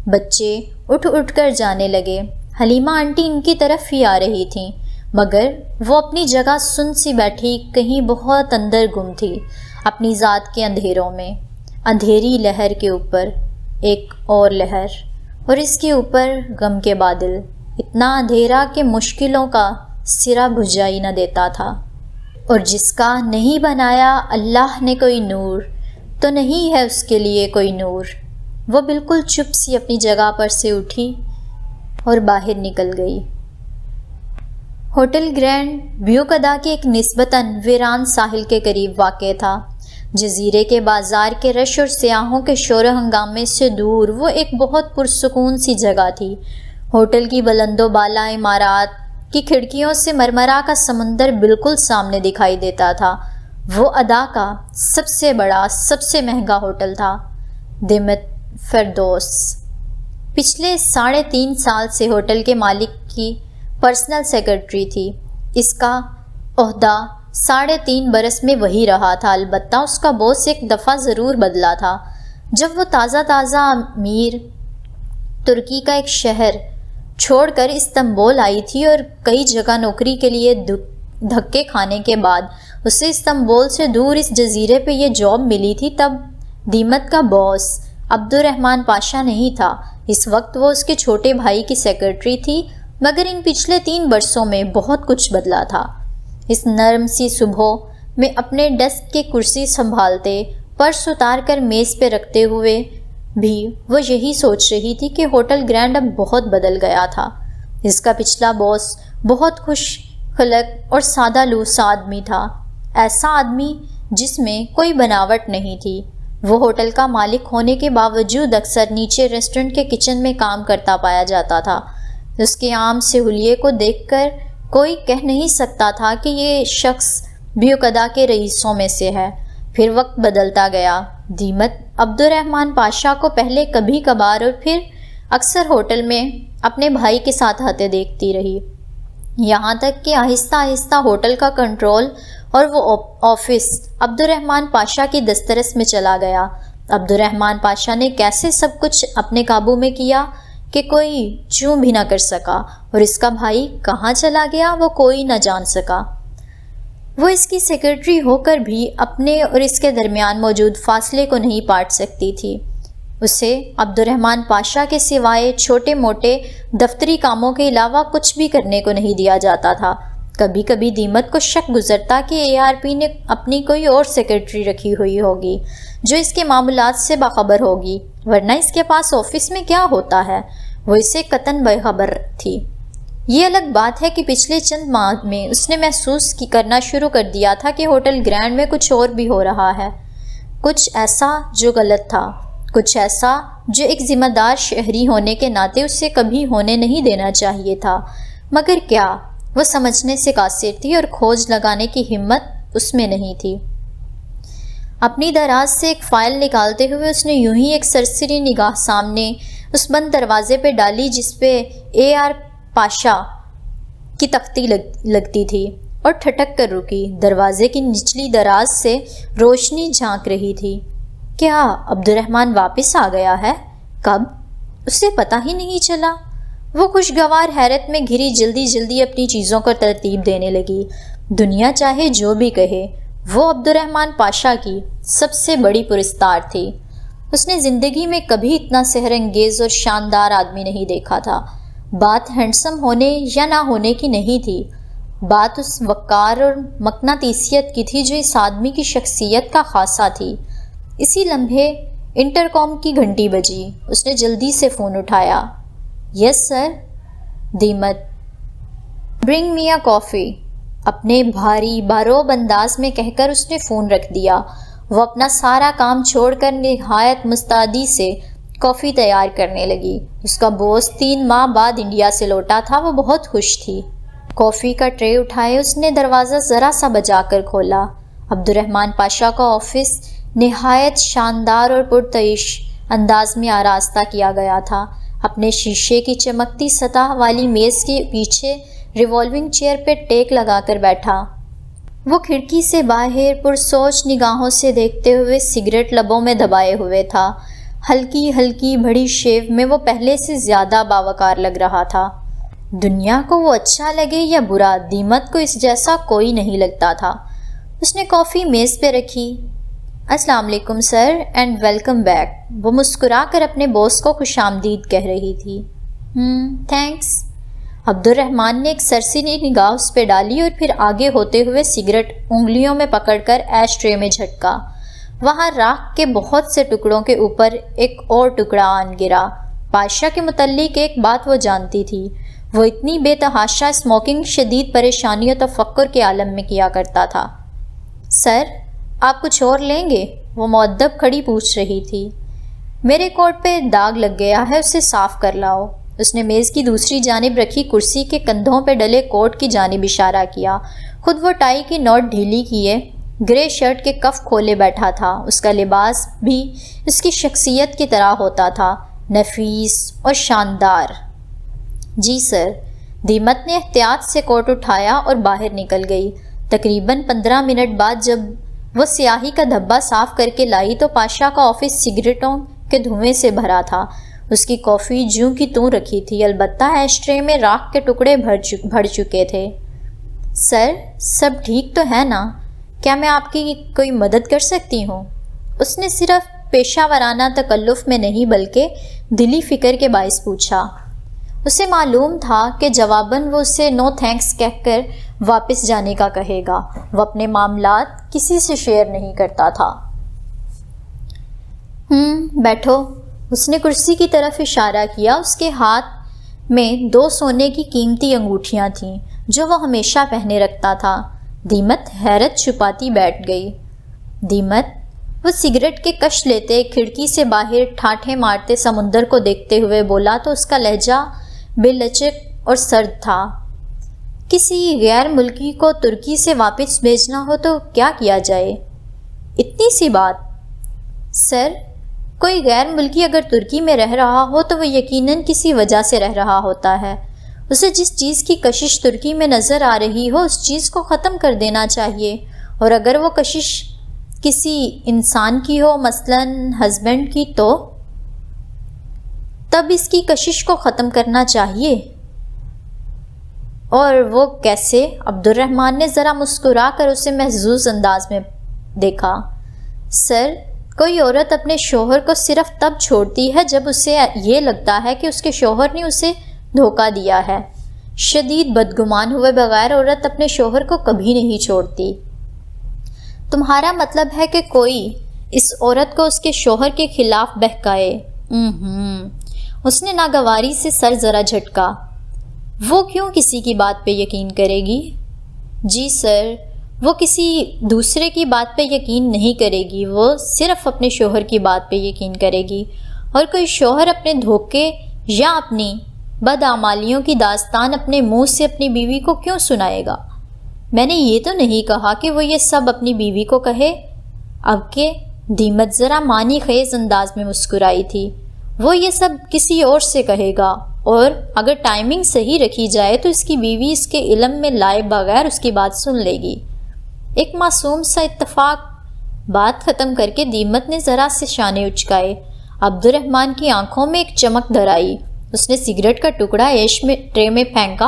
بچے اٹھ اٹھ کر جانے لگے۔ حلیمہ آنٹی ان کی طرف ہی آ رہی تھیں، مگر وہ اپنی جگہ سن سی بیٹھی، کہیں بہت اندر گم تھی، اپنی ذات کے اندھیروں میں۔ اندھیری لہر کے اوپر ایک اور لہر، اور اس کے اوپر غم کے بادل، اتنا اندھیرا کہ مشکلوں کا سرا بجھائی نہ دیتا تھا۔ اور جس کا نہیں بنایا اللہ نے کوئی نور تو نہیں ہے اس کے لیے کوئی نور۔ وہ بالکل چپ سی اپنی جگہ پر سے اٹھی اور باہر نکل گئی۔ ہوٹل گرینڈ بیوکدا کے ایک نسبتاً ویران ساحل کے قریب واقع تھا۔ جزیرے کے بازار کے رش اور سیاحوں کے شور و ہنگامے سے دور وہ ایک بہت پرسکون سی جگہ تھی۔ ہوٹل کی بلند و بالا عمارات کی کھڑکیوں سے مرمرا کا سمندر بالکل سامنے دکھائی دیتا تھا۔ وہ ادا کا سب سے بڑا، سب سے مہنگا ہوٹل تھا، دیمت فردوس۔ پچھلے 3.5 سال سے ہوٹل کے مالک کی پرسنل سیکرٹری تھی۔ اس کا عہدہ 3.5 برس میں وہی رہا تھا، البتہ اس کا باس ایک دفعہ ضرور بدلا تھا۔ جب وہ تازہ امیر ترکی کا ایک شہر چھوڑ کر استنبول آئی تھی اور کئی جگہ نوکری کے لیے دھکے کھانے کے بعد اسے استنبول سے دور اس جزیرے پہ یہ جاب ملی تھی، تب دیمت کا باس عبد الرحمن پاشا نہیں تھا۔ اس وقت وہ اس کے چھوٹے بھائی کی سیکرٹری تھی، مگر ان پچھلے 3 برسوں میں بہت کچھ بدلا تھا۔ اس نرم سی صبح میں اپنے ڈیسک کی کرسی سنبھالتے، پرس اتار کر میز پہ رکھتے ہوئے بھی وہ یہی سوچ رہی تھی کہ ہوٹل گرینڈ اب بہت بدل گیا تھا۔ اس کا پچھلا باس بہت خوش خلق اور سادہ لوس آدمی تھا، ایسا آدمی جس میں کوئی بناوٹ نہیں تھی۔ وہ ہوٹل کا مالک ہونے کے باوجود اکثر نیچے ریسٹورنٹ کے کچن میں کام کرتا پایا جاتا تھا۔ اس کے عام سے حلیے کو دیکھ کر کوئی کہہ نہیں سکتا تھا کہ یہ شخص بیوکدا کے رئیسوں میں سے ہے۔ پھر وقت بدلتا گیا۔ دیمت عبد الرحمن پاشا کو پہلے کبھی کبھار اور پھر اکثر ہوٹل میں اپنے بھائی کے ساتھ آتے دیکھتی رہی، یہاں تک کہ آہستہ آہستہ ہوٹل کا کنٹرول اور وہ آفس عبد الرحمن پاشا کی دسترس میں چلا گیا۔ عبد الرحمن پاشا نے کیسے سب کچھ اپنے قابو میں کیا کہ کوئی چوں بھی نہ کر سکا، اور اس کا بھائی کہاں چلا گیا وہ کوئی نہ جان سکا۔ وہ اس کی سیکرٹری ہو کر بھی اپنے اور اس کے درمیان موجود فاصلے کو نہیں پاٹ سکتی تھی۔ اسے عبد الرحمن پاشا کے سوائے چھوٹے موٹے دفتری کاموں کے علاوہ کچھ بھی کرنے کو نہیں دیا جاتا تھا۔ کبھی کبھی دیمت کو شک گزرتا کہ ARP نے اپنی کوئی اور سیکرٹری رکھی ہوئی ہوگی جو اس کے معاملات سے باخبر ہوگی، ورنہ اس کے پاس آفس میں کیا ہوتا ہے، وہ اسے قطعاً بے خبر تھی۔ یہ الگ بات ہے کہ پچھلے چند ماہ میں اس نے محسوس کرنا شروع کر دیا تھا کہ ہوٹل گرینڈ میں کچھ اور بھی ہو رہا ہے، کچھ ایسا جو غلط تھا، کچھ ایسا جو ایک ذمہ دار شہری ہونے کے ناطے اسے کبھی ہونے نہیں دینا چاہیے تھا، مگر کیا؟ وہ سمجھنے سے قاصر تھی اور کھوج لگانے کی ہمت اس میں نہیں تھی۔ اپنی دراز سے ایک فائل نکالتے ہوئے اس نے یوں ہی ایک سرسری نگاہ سامنے اس بند دروازے پہ ڈالی جس پہ AR پاشا کی تختی لگتی تھی، اور ٹھٹک کر رکی۔ دروازے کی نچلی دراز سے روشنی جھانک رہی تھی۔ کیا عبد الرحمن واپس آ گیا ہے؟ کب؟ اسے پتہ ہی نہیں چلا۔ وہ خوشگوار حیرت میں گھری جلدی اپنی چیزوں کو ترتیب دینے لگی۔ دنیا چاہے جو بھی کہے، وہ عبد الرحمن پاشا کی سب سے بڑی پرستار تھی۔ اس نے زندگی میں کبھی اتنا سحر انگیز اور شاندار آدمی نہیں دیکھا تھا۔ بات ہینڈسم ہونے یا نہ ہونے کی نہیں تھی، بات اس وقار اور مقناطیسیت کی تھی جو اس آدمی کی شخصیت کا خاصہ تھی۔ اسی لمحے انٹر کام کی گھنٹی بجی۔ اس نے جلدی سے فون اٹھایا۔ یس سر۔ دیمت، برنگ می اے کافی، اپنے بھاری باروب انداز میں کہہ کر اس نے فون رکھ دیا۔ وہ اپنا سارا کام چھوڑ کر نہایت مستعدی سے کافی تیار کرنے لگی۔ اس کا باس 3 ماہ بعد انڈیا سے لوٹا تھا، وہ بہت خوش تھی۔ کافی کا ٹرے اٹھائے اس نے دروازہ ذرا سا بجا کر کھولا۔ عبد الرحمن پاشا کا آفس نہایت شاندار اور پرتعیش انداز میں آراستہ کیا گیا تھا۔ اپنے شیشے کی چمکتی سطح والی میز کے پیچھے ریوالونگ چیئر پہ ٹیک لگا کر بیٹھا۔ وہ کھڑکی سے باہر پرسوچ نگاہوں سے دیکھتے ہوئے سگریٹ لبوں میں دبائے ہوئے تھا۔ ہلکی بڑی شیو میں وہ پہلے سے زیادہ باوقار لگ رہا تھا۔ دنیا کو وہ اچھا لگے یا برا، دیمت کو اس جیسا کوئی نہیں لگتا تھا۔ اس نے کافی میز پہ رکھی۔ السلام علیکم سر اینڈ ویلکم بیک۔ وہ مسکرا کر اپنے باس کو خوش آمدید کہہ رہی تھی۔ تھینکس۔ عبد الرحمن نے ایک سرسری نگاہ اس پہ ڈالی اور پھر آگے ہوتے ہوئے سگریٹ انگلیوں میں پکڑ کر ایش ٹرے میں جھٹکا۔ وہاں راکھ کے بہت سے ٹکڑوں کے اوپر ایک اور ٹکڑا آن گرا۔ پاشا کے متعلق ایک بات وہ جانتی تھی، وہ اتنی بے تحاشا اسموکنگ شدید پریشانی و تفکر کے عالم میں کیا کرتا تھا۔ سر، آپ کچھ اور لیں گے؟ وہ مؤدب کھڑی پوچھ رہی تھی۔ میرے کوٹ پہ داغ لگ گیا ہے، اسے صاف کر لاؤ۔ اس نے میز کی دوسری جانب رکھی کرسی کے کندھوں پہ ڈلے کوٹ کی جانب اشارہ کیا۔ خود وہ ٹائی کی نوٹ ڈھیلی کیے گرے شرٹ کے کف کھولے بیٹھا تھا۔ اس کا لباس بھی اس کی شخصیت کی طرح ہوتا تھا، نفیس اور شاندار۔ جی سر۔ دیمت نے احتیاط سے کوٹ اٹھایا اور باہر نکل گئی۔ تقریباً 15 منٹ بعد جب وہ سیاہی کا دھبا صاف کر کے لائی تو پاشا کا آفس سگریٹوں کے دھوئیں سے بھرا تھا۔ اس کی کافی جوں کی توں رکھی تھی، البتہ ایش ٹرے میں راکھ کے ٹکڑے بھر چکے تھے۔ سر، سب ٹھیک تو ہے نا؟ کیا میں آپ کی کوئی مدد کر سکتی ہوں؟ اس نے صرف پیشہ ورانہ تکلف میں نہیں بلکہ دلی فکر کے باعث پوچھا۔ اسے معلوم تھا کہ جواباً وہ اسے نو تھینکس کہہ کر واپس جانے کا کہے گا۔ وہ اپنے معاملات کسی سے شیئر نہیں کرتا تھا۔ بیٹھو۔ اس نے کرسی کی طرف اشارہ کیا۔ اس کے ہاتھ میں 2 سونے کی قیمتی انگوٹھیاں تھیں جو وہ ہمیشہ پہنے رکھتا تھا۔ دیمت حیرت چھپاتی بیٹھ گئی۔ دیمت، وہ سگریٹ کے کش لیتے کھڑکی سے باہر ٹھاٹھے مارتے سمندر کو دیکھتے ہوئے بولا تو اس کا لہجہ بے لچک اور سرد تھا۔ کسی غیر ملکی کو ترکی سے واپس بھیجنا ہو تو کیا کیا جائے؟ اتنی سی بات؟ سر، کوئی غیر ملکی اگر ترکی میں رہ رہا ہو تو وہ یقیناً کسی وجہ سے رہ رہا ہوتا ہے۔ اسے جس چیز کی کشش ترکی میں نظر آ رہی ہو اس چیز کو ختم کر دینا چاہیے، اور اگر وہ کشش کسی انسان کی ہو، مثلاً ہسبینڈ کی، تو تب اس کی کشش کو ختم کرنا چاہیے۔ اور وہ کیسے؟ عبد الرحمن نے ذرا مسکرا کر اسے محظوظ انداز میں دیکھا۔ سر، کوئی عورت اپنے شوہر کو صرف تب چھوڑتی ہے جب اسے یہ لگتا ہے کہ اس کے شوہر نے اسے دھوکہ دیا ہے۔ شدید بدگمان ہوئے بغیر عورت اپنے شوہر کو کبھی نہیں چھوڑتی۔ تمہارا مطلب ہے کہ کوئی اس عورت کو اس کے شوہر کے خلاف بہکائے؟ اس نے ناگواری سے سر ذرا جھٹکا۔ وہ کیوں کسی کی بات پہ یقین کرے گی؟ جی سر، وہ کسی دوسرے کی بات پہ یقین نہیں کرے گی، وہ صرف اپنے شوہر کی بات پہ یقین کرے گی۔ اور کوئی شوہر اپنے دھوکے یا اپنی بدعمالیوں کی داستان اپنے منہ سے اپنی بیوی کو کیوں سنائے گا؟ میں نے یہ تو نہیں کہا کہ وہ یہ سب اپنی بیوی کو کہے۔ اب کہ دیمت ذرا معنی خیز انداز میں مسکرائی تھی۔ وہ یہ سب کسی اور سے کہے گا، اور اگر ٹائمنگ صحیح رکھی جائے تو اس کی بیوی اس کے علم میں لائے بغیر اس کی بات سن لے گی۔ ایک معصوم سا اتفاق۔ بات ختم کر کے دیمت نے ذرا سے شانے اچکائے۔ عبد الرحمن کی آنکھوں میں ایک چمک در آئی۔ اس نے سگریٹ کا ٹکڑا ایش میں ٹرے میں پھینکا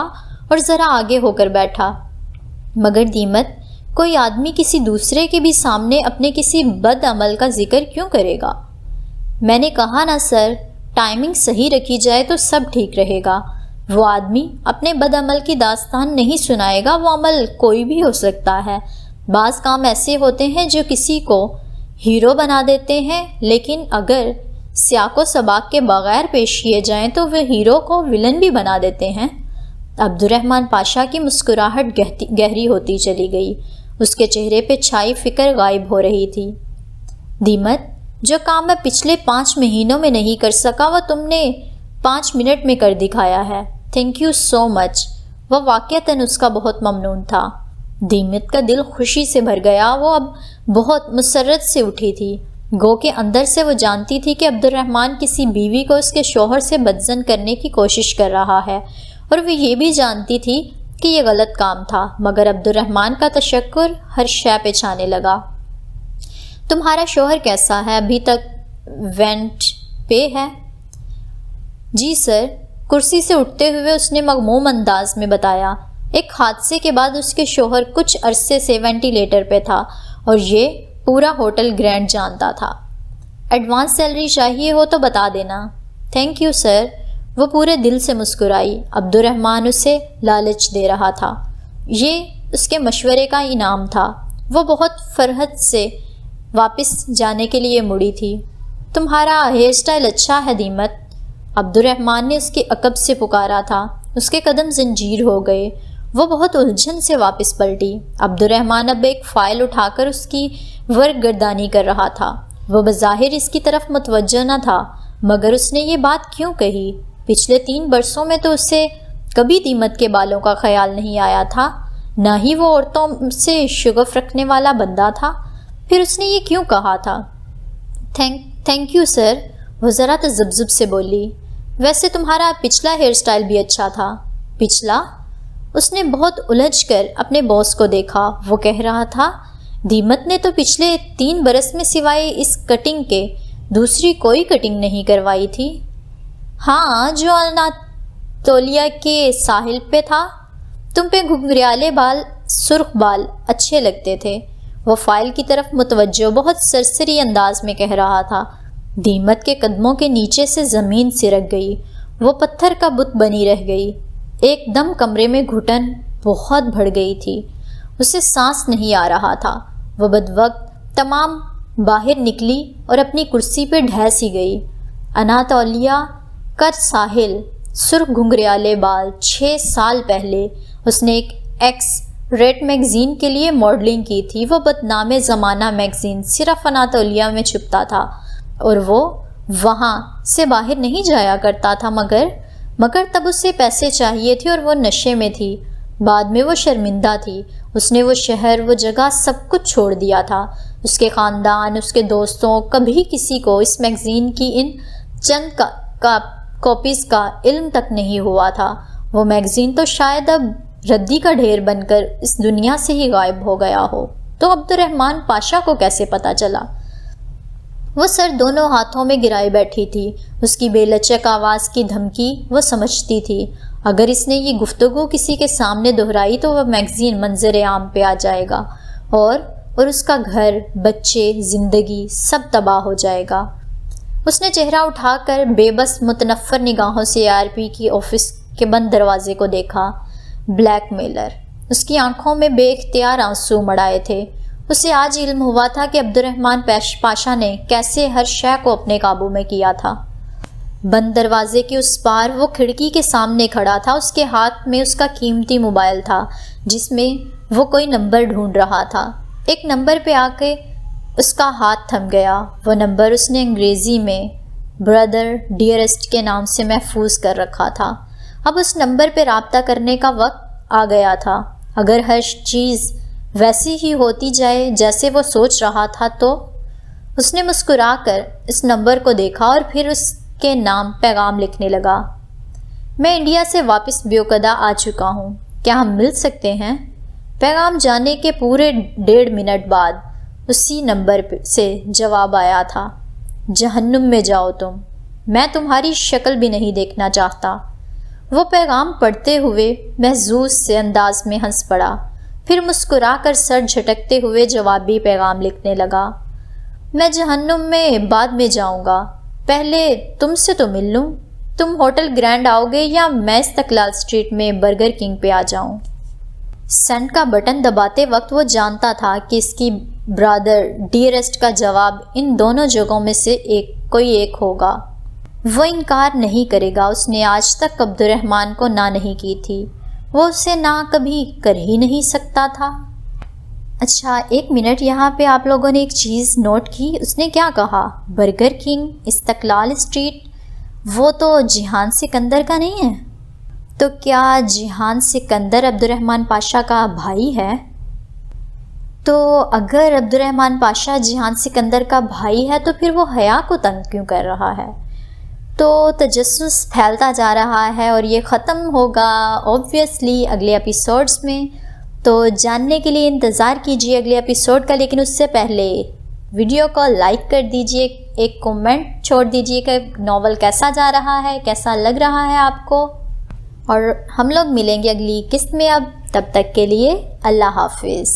اور ذرا آگے ہو کر بیٹھا۔ مگر دیمت، کوئی آدمی کسی دوسرے کے بھی سامنے اپنے کسی بد عمل کا ذکر کیوں کرے گا؟ میں نے کہا نا سر، ٹائمنگ صحیح رکھی جائے تو سب ٹھیک رہے گا۔ وہ آدمی اپنے بد عمل کی داستان نہیں سنائے گا، وہ عمل کوئی بھی ہو سکتا ہے۔ بعض کام ایسے ہوتے ہیں جو کسی کو ہیرو بنا دیتے ہیں، لیکن اگر سیاق و سباق کے بغیر پیش کیے جائیں تو وہ ہیرو کو ولن بھی بنا دیتے ہیں۔ عبد الرحمن پاشا کی مسکراہٹ گہری ہوتی چلی گئی۔ اس کے چہرے پہ چھائی فکر غائب ہو رہی تھی۔ دیمت، جو کام میں پچھلے 5 مہینوں میں نہیں کر سکا وہ تم نے 5 منٹ میں کر دکھایا ہے۔ تھینک یو سو مچ۔ وہ واقعتاً اس کا بہت ممنون تھا۔ دیمت کا دل خوشی سے بھر گیا۔ وہ اب بہت مسرت سے اٹھی تھی، گو کہ اندر سے وہ جانتی تھی کہ عبد الرحمن کسی بیوی کو اس کے شوہر سے بدظن کرنے کی کوشش کر رہا ہے، اور وہ یہ بھی جانتی تھی کہ یہ غلط کام تھا، مگر عبد الرحمن کا تشکر ہر شے پہ چھانے لگا۔ تمہارا شوہر کیسا ہے؟ ابھی تک وینٹ پہ ہے؟ جی سر، کرسی سے اٹھتے ہوئے اس نے مغموم انداز میں بتایا۔ ایک حادثے کے بعد اس کے شوہر کچھ عرصے سے وینٹیلیٹر پہ تھا، اور یہ پورا ہوٹل گرینڈ جانتا تھا۔ ایڈوانس سیلری چاہیے ہو تو بتا دینا۔ Thank you sir. وہ پورے دل سے مسکرائی۔ عبد الرحمن اسے لالچ دے رہا تھا، یہ اس کے مشورے کا انعام تھا۔ وہ بہت فرحت سے واپس جانے کے لیے مڑی تھی۔ تمہارا ہیئر اسٹائل اچھا ہے دیمت، عبد الرحمن نے اس کے عقب سے پکارا تھا۔ اس کے قدم زنجیر ہو گئے، وہ بہت الجھن سے واپس پلٹی۔ عبد الرحمن اب ایک فائل اٹھا کر اس کی ورق گردانی کر رہا تھا۔ وہ بظاہر اس کی طرف متوجہ نہ تھا، مگر اس نے یہ بات کیوں کہی؟ پچھلے 3 برسوں میں تو اسے کبھی دیمت کے بالوں کا خیال نہیں آیا تھا، نہ ہی وہ عورتوں سے شگف رکھنے والا بندہ تھا۔ پھر اس نے یہ کیوں کہا تھا؟ تھینک یو سر، وہ ذرا تذبذب سے بولی۔ ویسے تمہارا پچھلا ہیئر اسٹائل بھی اچھا تھا۔ پچھلا؟ اس نے بہت الجھ کر اپنے باس کو دیکھا۔ وہ کہہ رہا تھا دیمت نے تو پچھلے 3 برس میں سوائے اس کٹنگ کے دوسری کوئی کٹنگ نہیں کروائی تھی۔ ہاں، جو اناتولیا کے ساحل پہ تھا۔ تم پہ گھنگریالے بال، سرخ بال اچھے لگتے تھے۔ وہ فائل کی طرف متوجہ بہت سرسری انداز میں کہہ رہا تھا۔ دیمت کے قدموں کے نیچے سے زمین سرک گئی، وہ پتھر کا بت بنی رہ گئی۔ ایک دم کمرے میں گھٹن بہت بڑھ گئی تھی، اسے سانس نہیں آ رہا تھا۔ وہ بدوقت تمام باہر نکلی اور اپنی کرسی پہ ڈھہ سی گئی۔ اناتولیا کا ساحل، سرخ گھنگریالے بال۔ 6 سال پہلے اس نے ایک ایکس ریٹ میگزین کے لیے ماڈلنگ کی تھی۔ وہ بدنام زمانہ میگزین صرف اناتولیا میں چھپتا تھا اور وہ وہاں سے باہر نہیں جایا کرتا تھا، مگر تب اسے پیسے چاہیے تھے اور وہ نشے میں تھی۔ بعد میں وہ شرمندہ تھی۔ اس نے وہ شہر، وہ جگہ، سب کچھ چھوڑ دیا تھا۔ اس کے خاندان، اس کے دوستوں، کبھی کسی کو اس میگزین کی ان چند کاپیز کا علم تک نہیں ہوا تھا۔ وہ میگزین تو شاید اب ردی کا ڈھیر بن کر اس دنیا سے ہی غائب ہو گیا ہو، تو عبد الرحمن پاشا کو کیسے پتہ چلا؟ وہ سر دونوں ہاتھوں میں گرائے بیٹھی تھی۔ اس کی بے لچک آواز کی دھمکی وہ سمجھتی تھی، اگر اس نے یہ گفتگو کسی کے سامنے دہرائی تو وہ میگزین منظر عام پہ آ جائے گا اور اس کا گھر، بچے، زندگی سب تباہ ہو جائے گا۔ اس نے چہرہ اٹھا کر بے بس متنفر نگاہوں سے ARP کی آفس کے بند دروازے کو دیکھا۔ Black mailer. اس کی آنکھوں میں بے اختیار آنسو مڑائے تھے۔ اسے آج علم ہوا تھا کہ عبد الرحمن پاشا نے کیسے ہر شے کو اپنے قابو میں کیا تھا۔ بند دروازے کے اس پار وہ کھڑکی کے سامنے کھڑا تھا۔ اس کے ہاتھ میں اس کا قیمتی موبائل تھا جس میں وہ کوئی نمبر ڈھونڈ رہا تھا۔ ایک نمبر پہ آ کے اس کا ہاتھ تھم گیا۔ وہ نمبر اس نے انگریزی میں بردر ڈیئرسٹ کے نام سے محفوظ کر رکھا تھا۔ اب اس نمبر پہ رابطہ کرنے کا وقت آ گیا تھا۔ اگر ہر چیز ویسی ہی ہوتی جائے جیسے وہ سوچ رہا تھا تو اس نے مسکرا کر اس نمبر کو دیکھا اور پھر اس کے نام پیغام لکھنے لگا۔ میں انڈیا سے واپس بیوقدہ آ چکا ہوں، کیا ہم مل سکتے ہیں؟ پیغام جانے کے پورے 1.5 منٹ بعد اسی نمبر سے جواب آیا تھا، جہنم میں جاؤ تم، میں تمہاری شکل بھی نہیں دیکھنا چاہتا۔ وہ پیغام پڑھتے ہوئے محظوظ سے انداز میں ہنس پڑا، پھر مسکرا کر سر جھٹکتے ہوئے جوابی پیغام لکھنے لگا، میں جہنم میں بعد میں جاؤں گا، پہلے تم سے تو مل لوں۔ تم ہوٹل گرینڈ آؤ گے یا میں استقلال اسٹریٹ میں برگر کنگ پہ آ جاؤں؟ سینڈ کا بٹن دباتے وقت وہ جانتا تھا کہ اس کی برادر ڈیئرسٹ کا جواب ان دونوں جگہوں میں سے کوئی ایک ہوگا۔ وہ انکار نہیں کرے گا۔ اس نے آج تک عبد الرحمن کو نہ نہیں کی تھی، وہ اسے نہ کبھی کر ہی نہیں سکتا تھا۔ اچھا 1 منٹ، یہاں پہ آپ لوگوں نے ایک چیز نوٹ کی، اس نے کیا کہا؟ برگر کنگ، استقلال اسٹریٹ، وہ تو جہان سکندر کا نہیں ہے؟ تو کیا جہان سکندر عبد الرحمن پاشا کا بھائی ہے؟ تو اگر عبد الرحمن پاشا جہان سکندر کا بھائی ہے تو پھر وہ حیا کو تنگ کیوں کر رہا ہے؟ تو تجسس پھیلتا جا رہا ہے اور یہ ختم ہوگا اوبویسلی اگلے ایپیسوڈز میں، تو جاننے کے لیے انتظار کیجیے اگلے ایپیسوڈ کا۔ لیکن اس سے پہلے ویڈیو کو لائک کر دیجیے، ایک کومنٹ چھوڑ دیجیے کہ ناول کیسا جا رہا ہے، کیسا لگ رہا ہے آپ کو، اور ہم لوگ ملیں گے اگلی قسط میں۔ اب تب تک کے لیے اللہ حافظ۔